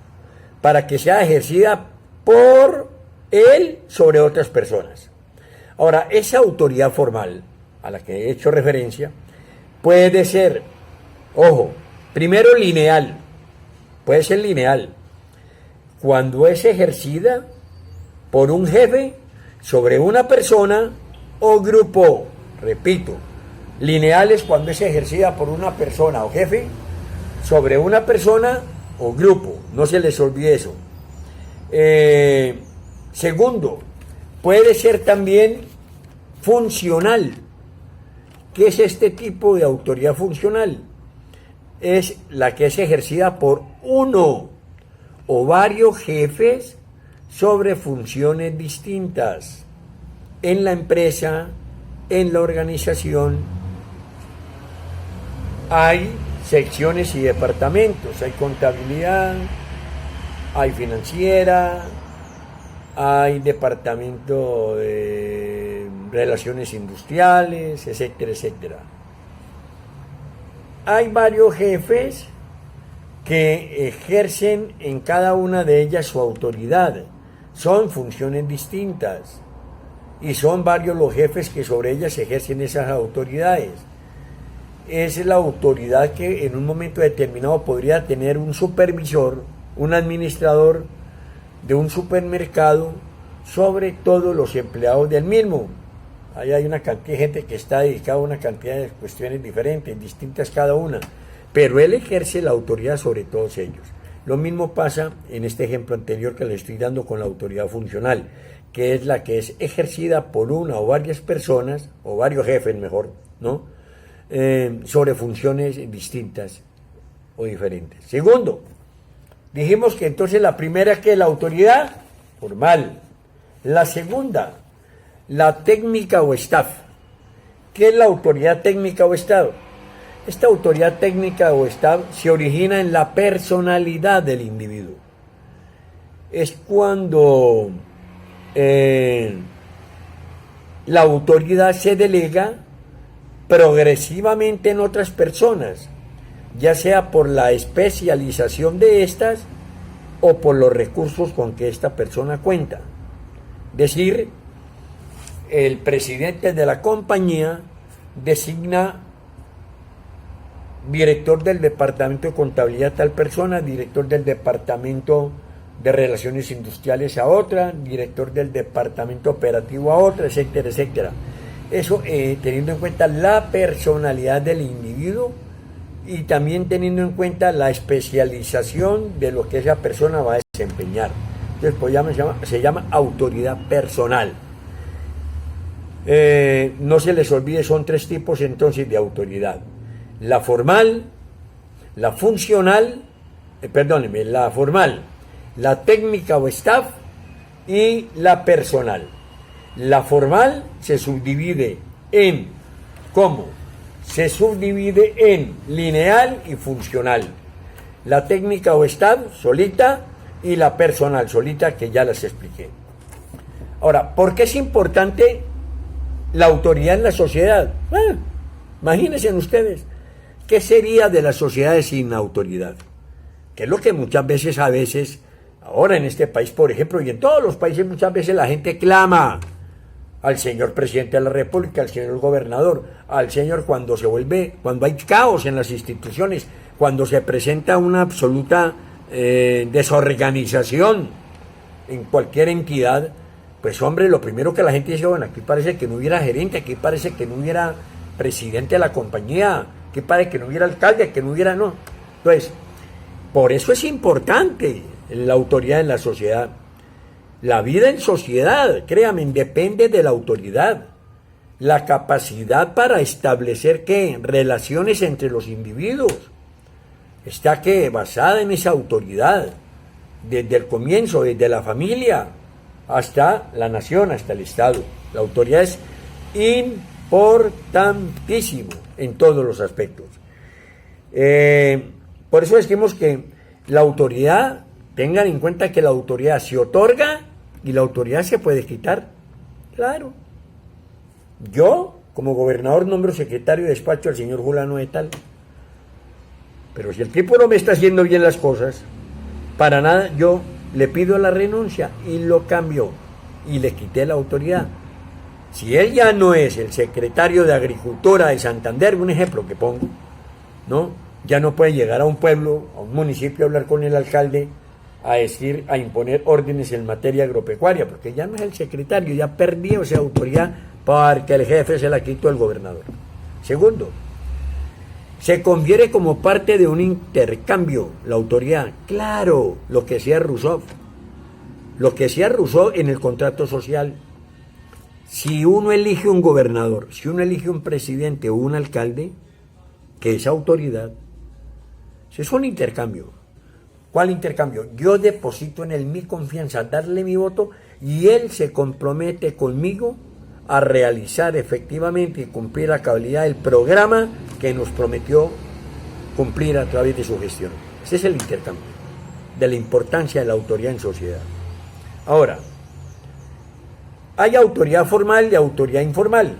para que sea ejercida por él sobre otras personas. Ahora, esa autoridad formal, a la que he hecho referencia, puede ser, ojo, primero lineal, puede ser lineal, cuando es ejercida por un jefe sobre una persona o grupo. Repito, lineal es cuando es ejercida por una persona o jefe sobre una persona o grupo, no se les olvide eso. Segundo, puede ser también funcional. ¿Qué es este tipo de autoridad funcional? Es la que es ejercida por uno o varios jefes sobre funciones distintas en la empresa, en la organización. Hay secciones y departamentos, hay contabilidad, hay financiera, hay departamento de relaciones industriales, etcétera, etcétera. Hay varios jefes que ejercen en cada una de ellas su autoridad. Son funciones distintas y son varios los jefes que sobre ellas ejercen esas autoridades. Es la autoridad que en un momento determinado podría tener un supervisor, un administrador de un supermercado sobre todos los empleados del mismo. Ahí hay una cantidad de gente que está dedicada a una cantidad de cuestiones diferentes, distintas cada una, pero él ejerce la autoridad sobre todos ellos. Lo mismo pasa en este ejemplo anterior que le estoy dando con la autoridad funcional, que es la que es ejercida por una o varias personas, o varios jefes mejor, ¿no? Sobre funciones distintas o diferentes. Segundo, dijimos que entonces la primera que es la autoridad formal. La segunda, la técnica o staff. ¿Qué es la autoridad técnica o staff? Esta autoridad técnica o staff se origina en la personalidad del individuo. Es cuando la autoridad se delega progresivamente en otras personas, ya sea por la especialización de estas o por los recursos con que esta persona cuenta. Es decir, el presidente de la compañía designa director del departamento de contabilidad a tal persona, director del departamento de relaciones industriales a otra, director del departamento operativo a otra, etcétera, etcétera. Eso teniendo en cuenta la personalidad del individuo y también teniendo en cuenta la especialización de lo que esa persona va a desempeñar. Entonces, pues se llama autoridad personal. No se les olvide, son tres tipos entonces de autoridad: la formal, la funcional, la formal, la técnica o staff y la personal. La formal se subdivide en, ¿cómo? Se subdivide en lineal y funcional. La técnica o staff solita y la personal solita, que ya las expliqué. Ahora, ¿por qué es importante la autoridad en la sociedad? Imagínense ustedes, ¿qué sería de las sociedades sin autoridad? Que es lo que muchas veces, ahora en este país, por ejemplo, y en todos los países, muchas veces la gente clama al señor presidente de la República, al señor gobernador, al señor cuando hay caos en las instituciones, cuando se presenta una absoluta desorganización en cualquier entidad. Pues hombre, lo primero que la gente dice, bueno, aquí parece que no hubiera gerente, aquí parece que no hubiera presidente de la compañía, aquí parece que no hubiera alcalde, que no hubiera, no. Entonces, por eso es importante la autoridad en la sociedad. La vida en sociedad, créame, depende de la autoridad. La capacidad para establecer, ¿qué? Relaciones entre los individuos. Está, ¿qué? Basada en esa autoridad. Desde el comienzo, desde la familia, hasta la nación, hasta el Estado. La autoridad es importantísimo en todos los aspectos. Por eso decimos que la autoridad, tengan en cuenta que la autoridad se otorga y la autoridad se puede quitar. Claro. Yo, como gobernador, nombro secretario de despacho al señor Julano de tal. Pero si el tipo no me está haciendo bien las cosas, para nada, yo le pido la renuncia y lo cambio y le quité la autoridad. Si él ya no es el secretario de Agricultura de Santander, un ejemplo que pongo, ¿no? Ya no puede llegar a un pueblo, a un municipio, a hablar con el alcalde, a imponer órdenes en materia agropecuaria, porque ya no es el secretario, ya perdió esa autoridad porque el jefe se la quitó el gobernador. Segundo, se convierte como parte de un intercambio, la autoridad. Claro, lo que decía Rousseau en el contrato social. Si uno elige un gobernador, si uno elige un presidente o un alcalde, que es autoridad, eso es un intercambio. ¿Cuál intercambio? Yo deposito en él mi confianza, darle mi voto, y él se compromete conmigo a realizar efectivamente y cumplir a cabalidad el programa que nos prometió cumplir a través de su gestión. Ese es el intercambio, de la importancia de la autoridad en sociedad. Ahora, hay autoridad formal y autoridad informal.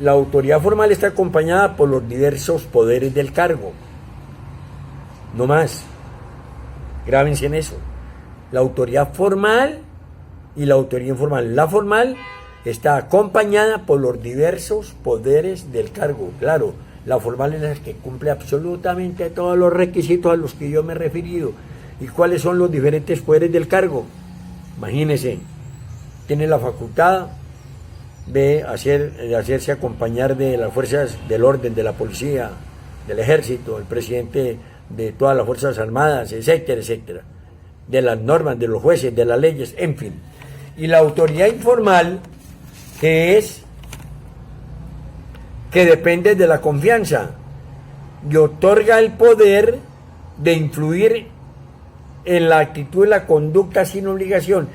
La autoridad formal está acompañada por los diversos poderes del cargo. No más. Grábense en eso. La autoridad formal y la autoridad informal. La formal está acompañada por los diversos poderes del cargo. Claro, la formal es la que cumple absolutamente todos los requisitos a los que yo me he referido. ¿Y cuáles son los diferentes poderes del cargo? Imagínense, tiene la facultad de hacerse acompañar de las fuerzas del orden, de la policía, del ejército, el presidente de todas las fuerzas armadas, etcétera, etcétera, de las normas, de los jueces, de las leyes, en fin. Y la autoridad informal, que depende de la confianza y otorga el poder de influir en la actitud y la conducta sin obligación.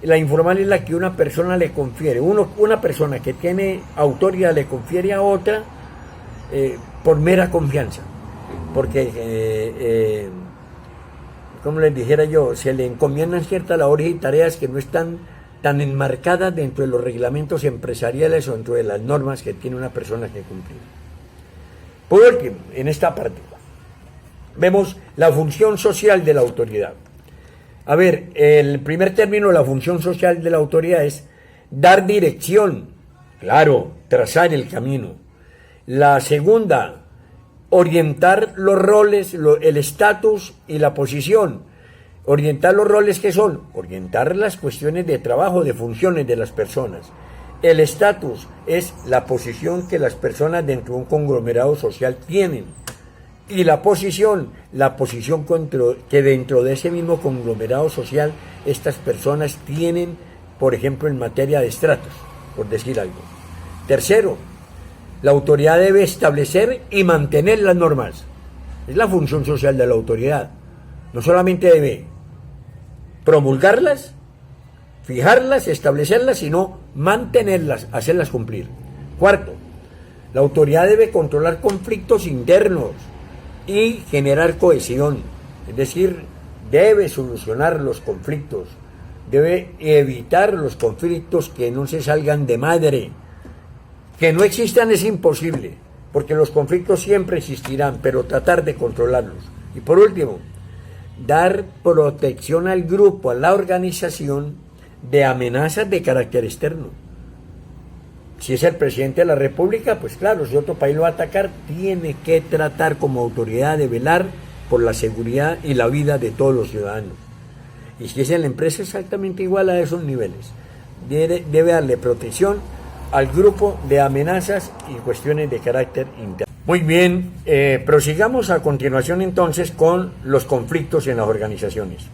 La informal es la que una persona le confiere. Una persona que tiene autoridad le confiere a otra por mera confianza. Porque, como les dijera yo, se le encomiendan ciertas labores y tareas que no están tan enmarcadas dentro de los reglamentos empresariales o dentro de las normas que tiene una persona que cumplir. Por último, en esta parte, vemos la función social de la autoridad. A ver, el primer término de la función social de la autoridad es dar dirección, claro, trazar el camino. La segunda, orientar los roles, el estatus y la posición. Orientar los roles, ¿qué son? Orientar las cuestiones de trabajo, de funciones de las personas. El estatus es la posición que las personas dentro de un conglomerado social tienen. Y la posición que dentro de ese mismo conglomerado social estas personas tienen, por ejemplo, en materia de estratos, por decir algo. Tercero, la autoridad debe establecer y mantener las normas. Es la función social de la autoridad. No solamente debe promulgarlas, fijarlas, establecerlas, sino mantenerlas, hacerlas cumplir. Cuarto, la autoridad debe controlar conflictos internos y generar cohesión, es decir, debe solucionar los conflictos, debe evitar los conflictos que no se salgan de madre. Que no existan es imposible, porque los conflictos siempre existirán, pero tratar de controlarlos. Y por último, dar protección al grupo, a la organización, de amenazas de carácter externo. Si es el presidente de la República, pues claro, si otro país lo va a atacar, tiene que tratar como autoridad de velar por la seguridad y la vida de todos los ciudadanos. Y si es en la empresa, exactamente igual a esos niveles. Debe darle protección al grupo de amenazas y cuestiones de carácter interno. Muy bien, prosigamos a continuación entonces con los conflictos en las organizaciones.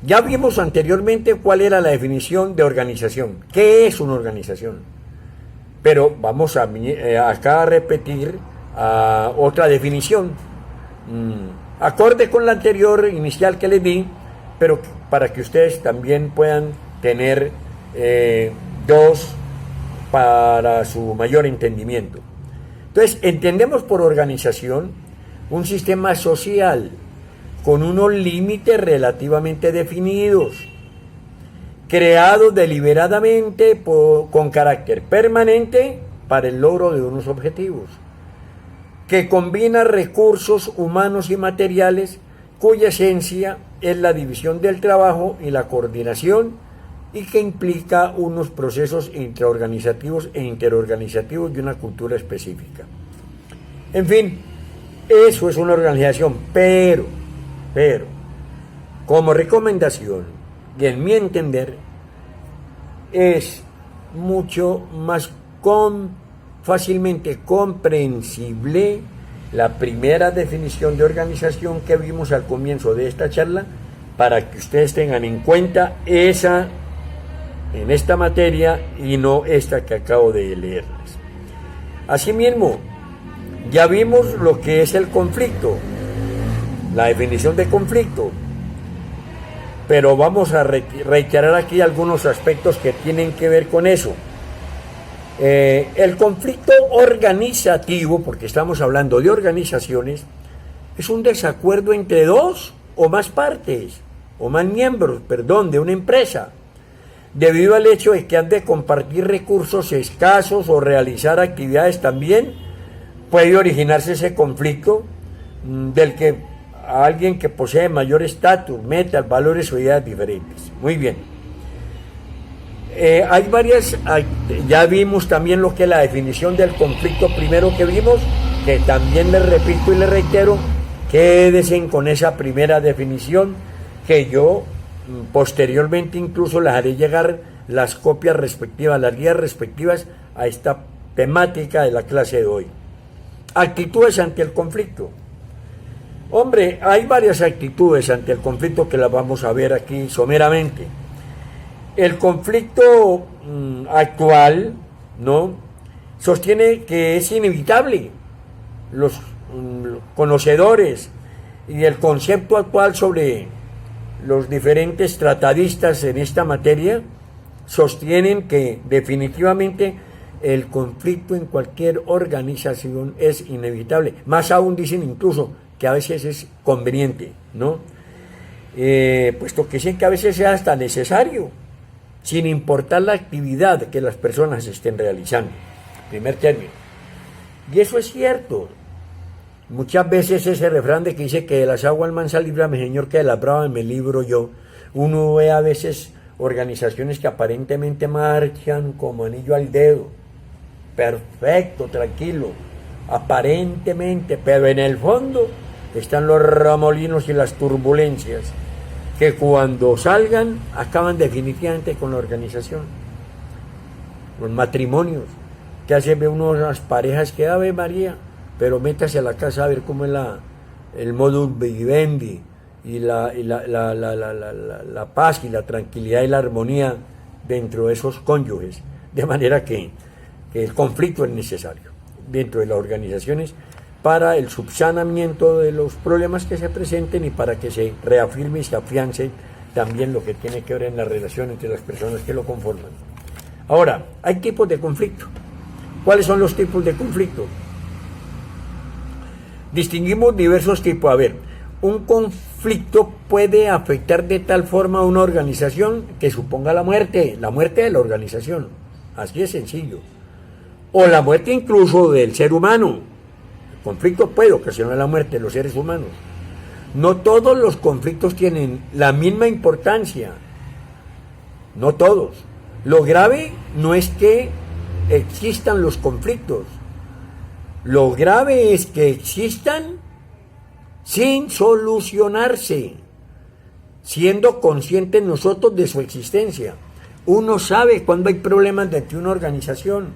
Ya vimos anteriormente cuál era la definición de organización. ¿Qué es una organización? Pero vamos acá a repetir otra definición, acorde con la anterior inicial que les di, pero para que ustedes también puedan tener dos para su mayor entendimiento. Entonces, entendemos por organización un sistema social con unos límites relativamente definidos, creados deliberadamente con carácter permanente para el logro de unos objetivos, que combina recursos humanos y materiales cuya esencia es la división del trabajo y la coordinación y que implica unos procesos intraorganizativos e interorganizativos de una cultura específica. En fin, eso es una organización, pero, como recomendación, y en mi entender, es mucho más fácilmente comprensible la primera definición de organización que vimos al comienzo de esta charla, para que ustedes tengan en cuenta esa en esta materia y no esta que acabo de leerles. Asimismo, ya vimos lo que es el conflicto, la definición de conflicto, pero vamos a reiterar aquí algunos aspectos que tienen que ver con eso. El conflicto organizativo, porque estamos hablando de organizaciones, es un desacuerdo entre dos o más partes, o más miembros, de una empresa, debido al hecho de que han de compartir recursos escasos o realizar actividades también, puede originarse ese conflicto del que alguien que posee mayor estatus, metas, valores o ideas diferentes. Muy bien. Hay varias, ya vimos también lo que es la definición del conflicto primero que vimos, que también les repito y les reitero, quédense con esa primera definición que yo posteriormente incluso les haré llegar las copias respectivas, las guías respectivas a esta temática de la clase de hoy. Actitudes ante el conflicto. Hombre, hay varias actitudes ante el conflicto que las vamos a ver aquí someramente. El conflicto actual, ¿no?, sostiene que es inevitable. Los conocedores y el concepto actual sobre los diferentes tratadistas en esta materia sostienen que definitivamente el conflicto en cualquier organización es inevitable. Más aún dicen incluso que a veces es conveniente, ¿no? Puesto que dicen que a veces sea hasta necesario, sin importar la actividad que las personas estén realizando. Primer término. Y eso es cierto. Muchas veces ese refrán de que dice que de las aguas mansas líbrame, Señor, que de las bravas me libro yo. Uno ve a veces organizaciones que aparentemente marchan como anillo al dedo. Perfecto, tranquilo. Aparentemente, pero en el fondo están los remolinos y las turbulencias que cuando salgan acaban definitivamente con la organización. Los matrimonios, que hace ve uno las parejas que Ave María, pero métase a la casa a ver cómo es el modus vivendi y la paz y la tranquilidad y la armonía dentro de esos cónyuges, de manera que el conflicto es necesario dentro de las organizaciones para el subsanamiento de los problemas que se presenten y para que se reafirme y se afiance también lo que tiene que ver en la relación entre las personas que lo conforman. Ahora, hay tipos de conflicto. ¿Cuáles son los tipos de conflicto? Distinguimos diversos tipos. A ver, un conflicto puede afectar de tal forma a una organización que suponga la muerte de la organización. Así de sencillo. O la muerte incluso del ser humano. El conflicto puede ocasionar la muerte de los seres humanos. No todos los conflictos tienen la misma importancia. No todos. Lo grave no es que existan los conflictos. Lo grave es que existan sin solucionarse, siendo conscientes nosotros de su existencia. Uno sabe cuando hay problemas dentro de una organización,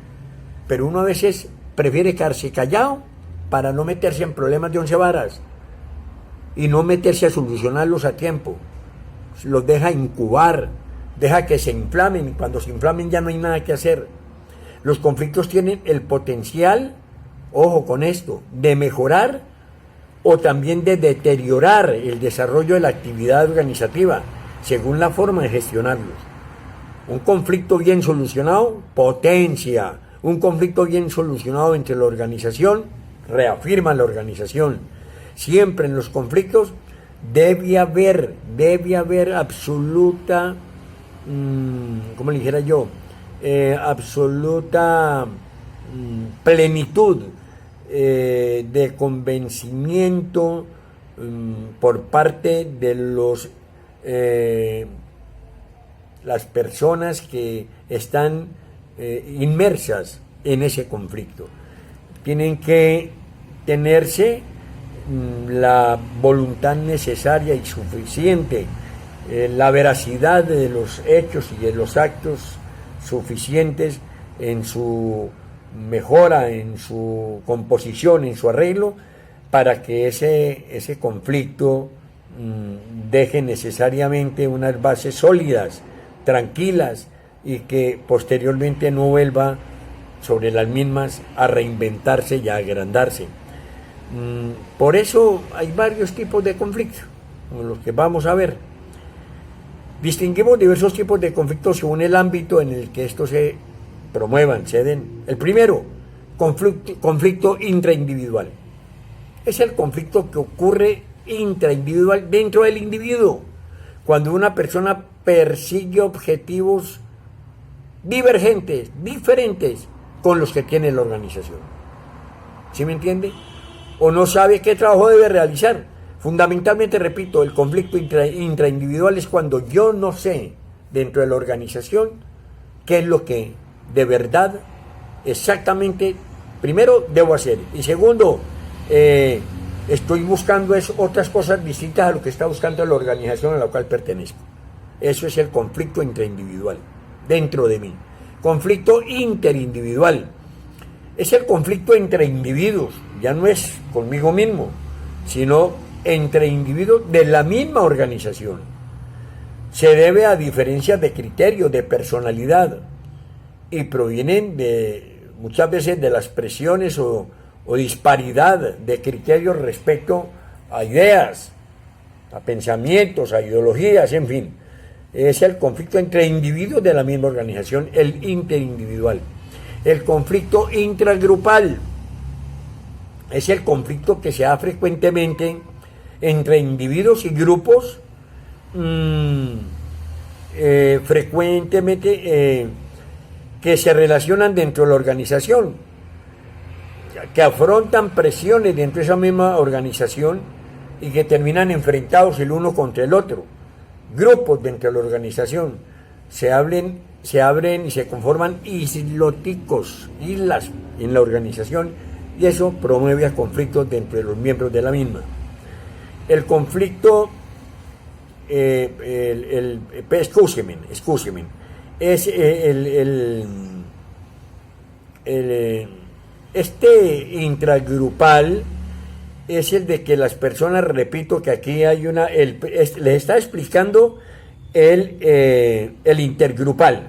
pero uno a veces prefiere quedarse callado para no meterse en problemas de 11 varas y no meterse a solucionarlos a tiempo. Los deja incubar, deja que se inflamen, y cuando se inflamen ya no hay nada que hacer. Los conflictos tienen el potencial, ojo con esto, de mejorar o también de deteriorar el desarrollo de la actividad organizativa, según la forma de gestionarlos. Un conflicto bien solucionado potencia, un conflicto bien solucionado entre la organización reafirma la organización. Siempre en los conflictos debe haber absoluta, ¿cómo le dijera yo? Absoluta plenitud de convencimiento por parte de las personas que están inmersas en ese conflicto. Tienen que tenerse la voluntad necesaria y suficiente, la veracidad de los hechos y de los actos suficientes en su mejora, en su composición, en su arreglo, para que ese conflicto deje necesariamente unas bases sólidas, tranquilas, y que posteriormente no vuelva sobre las mismas a reinventarse y a agrandarse. Por eso hay varios tipos de conflictos, como los que vamos a ver. Distinguimos diversos tipos de conflictos según el ámbito en el que estos se promuevan, se den. El primero, conflicto intraindividual. Es el conflicto que ocurre intraindividual dentro del individuo, cuando una persona persigue objetivos divergentes, diferentes con los que tiene la organización. ¿Sí me entiende? O no sabe qué trabajo debe realizar. Fundamentalmente, repito, el conflicto intraindividual es cuando yo no sé dentro de la organización qué es lo que de verdad, exactamente, primero debo hacer, y segundo, estoy buscando otras cosas distintas a lo que está buscando la organización a la cual pertenezco. Eso es el conflicto intraindividual. dentro de mí. Conflicto interindividual. Es el conflicto entre individuos, ya no es conmigo mismo, sino entre individuos de la misma organización. Se debe a diferencias de criterio, de personalidad, y provienen muchas veces de las presiones o disparidad de criterios respecto a ideas, a pensamientos, a ideologías, en fin. Es el conflicto entre individuos de la misma organización, el interindividual. El conflicto intragrupal es el conflicto que se da frecuentemente entre individuos y grupos, frecuentemente que se relacionan dentro de la organización, que afrontan presiones dentro de esa misma organización y que terminan enfrentados el uno contra el otro. Grupos dentro de la organización se abren y se conforman isloticos, islas en la organización, y eso promueve conflictos dentro de los miembros de la misma. El conflicto, excúseme, es este intragrupal es el de que las personas, repito que aquí hay les está explicando el intergrupal.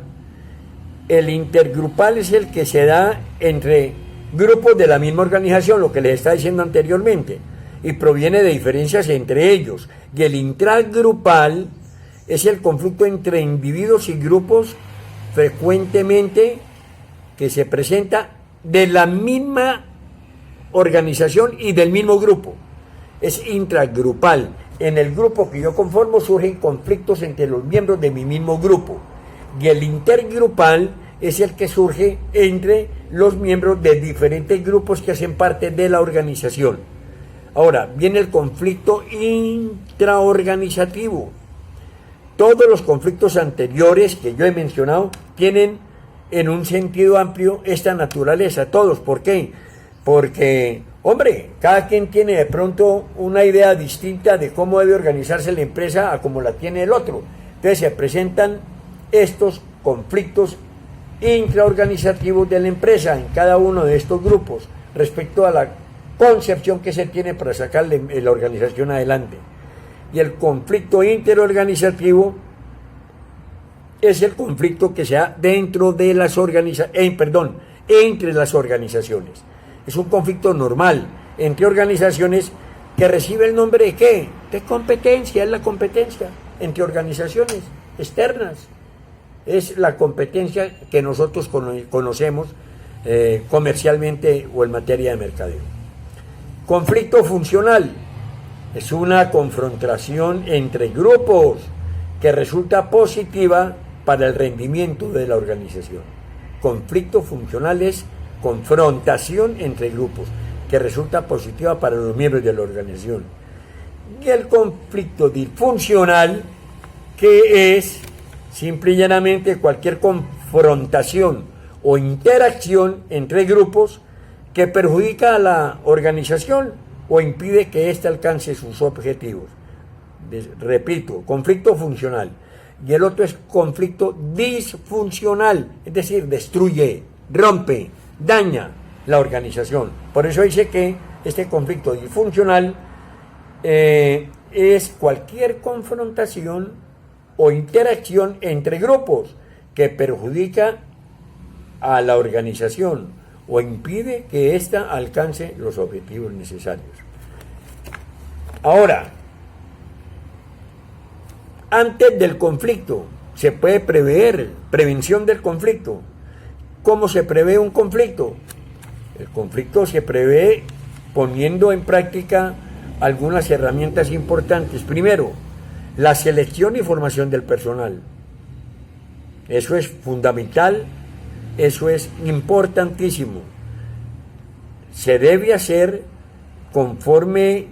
El intergrupal es el que se da entre grupos de la misma organización, lo que les estaba diciendo anteriormente, y proviene de diferencias entre ellos. Y el intragrupal es el conflicto entre individuos y grupos frecuentemente que se presenta de la misma organización y del mismo grupo. Es intragrupal. En el grupo que yo conformo surgen conflictos entre los miembros de mi mismo grupo. Y el intergrupal es el que surge entre los miembros de diferentes grupos que hacen parte de la organización. Ahora, viene el conflicto intraorganizativo. Todos los conflictos anteriores que yo he mencionado tienen en un sentido amplio esta naturaleza, todos. ¿Por qué? Porque, hombre, cada quien tiene de pronto una idea distinta de cómo debe organizarse la empresa a como la tiene el otro. Entonces se presentan estos conflictos intraorganizativos de la empresa en cada uno de estos grupos respecto a la concepción que se tiene para sacar la organización adelante. Y el conflicto interorganizativo es el conflicto que se da dentro de las entre las organizaciones. Es un conflicto normal entre organizaciones que recibe el nombre de ¿qué? De competencia, es la competencia entre organizaciones externas. Es la competencia que nosotros conocemos comercialmente o en materia de mercadeo. Conflicto funcional es una confrontación entre grupos que resulta positiva para el rendimiento de la organización. Conflicto funcional es confrontación entre grupos que resulta positiva para los miembros de la organización. Y el conflicto disfuncional, que es simple y llanamente cualquier confrontación o interacción entre grupos que perjudica a la organización o impide que ésta alcance sus objetivos. Repito, conflicto funcional. Y el otro es conflicto disfuncional, es decir, destruye, rompe, daña la organización. Por eso dice que este conflicto disfuncional es cualquier confrontación o interacción entre grupos que perjudica a la organización o impide que ésta alcance los objetivos necesarios. Ahora, antes del conflicto se puede prever, prevención del conflicto. ¿Cómo se prevé un conflicto? El conflicto se prevé poniendo en práctica algunas herramientas importantes. Primero, la selección y formación del personal. Eso es fundamental, eso es importantísimo. Se debe hacer conforme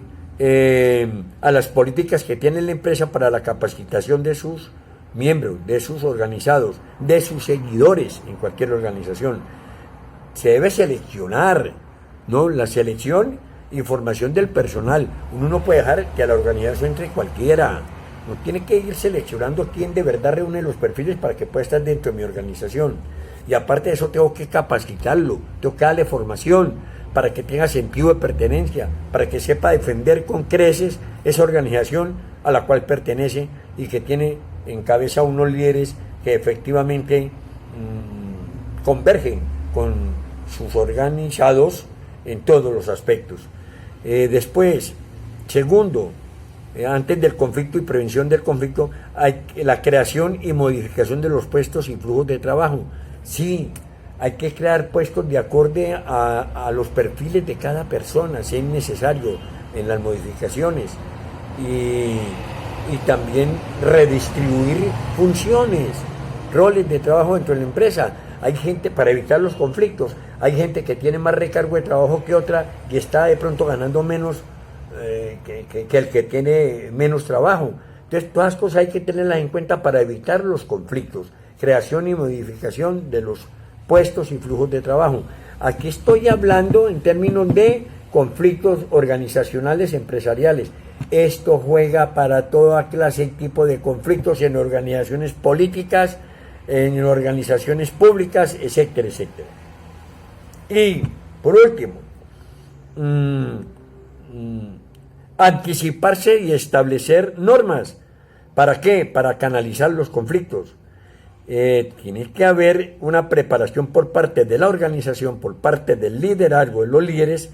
a las políticas que tiene la empresa para la capacitación de sus miembros, de sus organizados, de sus seguidores en cualquier organización. Se debe seleccionar, ¿no? La selección y formación del personal. Uno no puede dejar que a la organización entre cualquiera. No tiene que ir seleccionando quién de verdad reúne los perfiles para que pueda estar dentro de mi organización. Y aparte de eso tengo que capacitarlo, tengo que darle formación para que tenga sentido de pertenencia, para que sepa defender con creces esa organización a la cual pertenece y que tiene en cabeza unos líderes que efectivamente convergen con sus organizados en todos los aspectos. Después, segundo, antes del conflicto y prevención del conflicto, hay la creación y modificación de los puestos y flujos de trabajo. Sí, hay que crear puestos de acorde a los perfiles de cada persona, si es necesario, en las modificaciones. Y también redistribuir funciones, roles de trabajo dentro de la empresa. Hay gente, para evitar los conflictos, hay gente que tiene más recargo de trabajo que otra y está de pronto ganando menos que el que tiene menos trabajo. Entonces, todas las cosas hay que tenerlas en cuenta para evitar los conflictos, creación y modificación de los puestos y flujos de trabajo. Aquí estoy hablando en términos de conflictos organizacionales empresariales. Esto juega para toda clase y tipo de conflictos en organizaciones políticas, en organizaciones públicas, etcétera, etcétera. Y, por último, anticiparse y establecer normas. ¿Para qué? Para canalizar los conflictos. Tiene que haber una preparación por parte de la organización, por parte del liderazgo, de los líderes.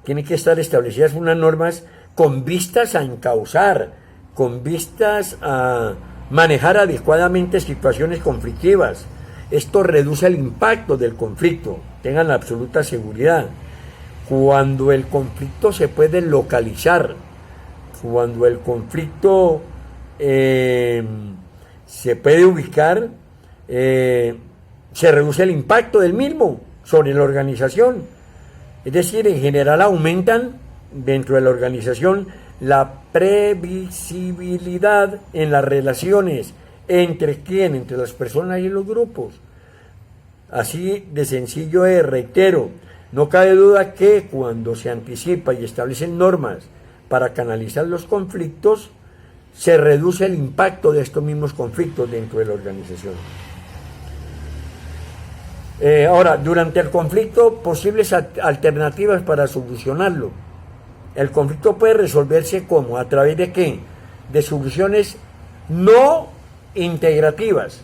Tiene que estar establecidas unas normas con vistas a encauzar, con vistas a manejar adecuadamente situaciones conflictivas. Esto reduce el impacto del conflicto, tengan la absoluta seguridad. Cuando el conflicto se puede localizar, cuando el conflicto se puede ubicar, se reduce el impacto del mismo sobre la organización. Es decir, en general aumentan dentro de la organización la previsibilidad en las relaciones entre quién, entre las personas y los grupos. Así de sencillo es, reitero, no cabe duda que cuando se anticipa y establecen normas para canalizar los conflictos, se reduce el impacto de estos mismos conflictos dentro de la organización. Ahora, durante el conflicto, posibles alternativas para solucionarlo. El conflicto puede resolverse ¿cómo? ¿A través de qué? De soluciones no integrativas.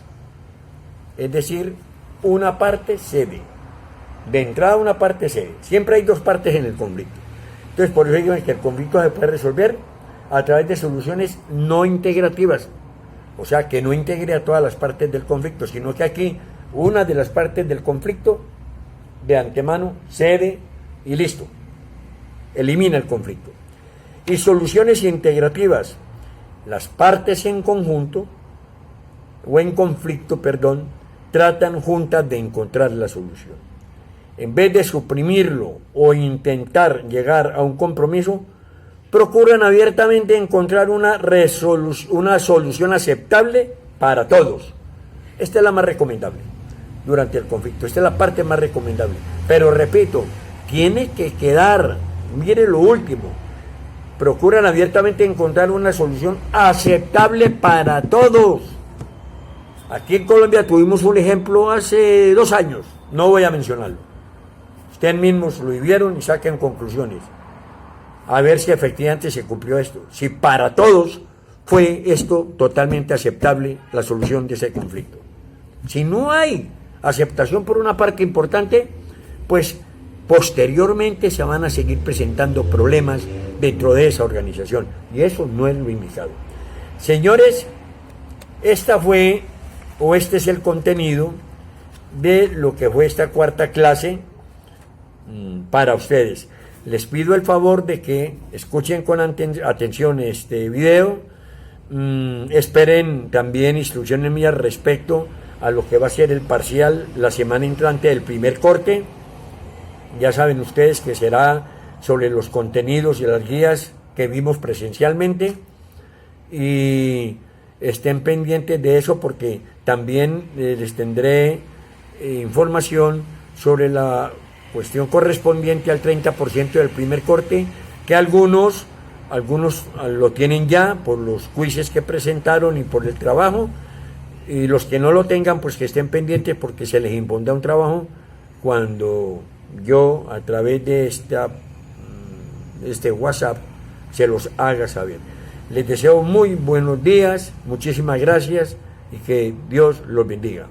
Es decir, una parte cede. De entrada una parte cede. Siempre hay dos partes en el conflicto. Entonces, por eso digo que el conflicto se puede resolver a través de soluciones no integrativas. O sea, que no integre a todas las partes del conflicto, sino que aquí una de las partes del conflicto de antemano cede y listo. Elimina el conflicto. Y soluciones integrativas. Las partes en conjunto, o en conflicto, perdón, tratan juntas de encontrar la solución. En vez de suprimirlo o intentar llegar a un compromiso, procuran abiertamente encontrar una solución aceptable para todos. Esta es la más recomendable durante el conflicto. Esta es la parte más recomendable. Pero repito, tiene que quedar, mire lo último, procuran abiertamente encontrar una solución aceptable para todos. Aquí en Colombia tuvimos un ejemplo hace 2 años, no voy a mencionarlo. Ustedes mismos lo vivieron y saquen conclusiones. A ver si efectivamente se cumplió esto. Si para todos fue esto totalmente aceptable, la solución de ese conflicto. Si no hay aceptación por una parte importante, pues posteriormente se van a seguir presentando problemas dentro de esa organización. Y eso no es lo indicado. Señores, este es el contenido de lo que fue esta 4ª clase para ustedes. Les pido el favor de que escuchen con atención este video. Esperen también instrucciones mías respecto a lo que va a ser el parcial la semana entrante del primer corte. Ya saben ustedes que será sobre los contenidos y las guías que vimos presencialmente. Y estén pendientes de eso porque también les tendré información sobre la cuestión correspondiente al 30% del primer corte, que algunos algunos lo tienen ya por los quizzes que presentaron y por el trabajo, y los que no lo tengan, pues que estén pendientes porque se les impondrá un trabajo cuando yo a través de este WhatsApp se los haga saber. Les deseo muy buenos días, muchísimas gracias y que Dios los bendiga.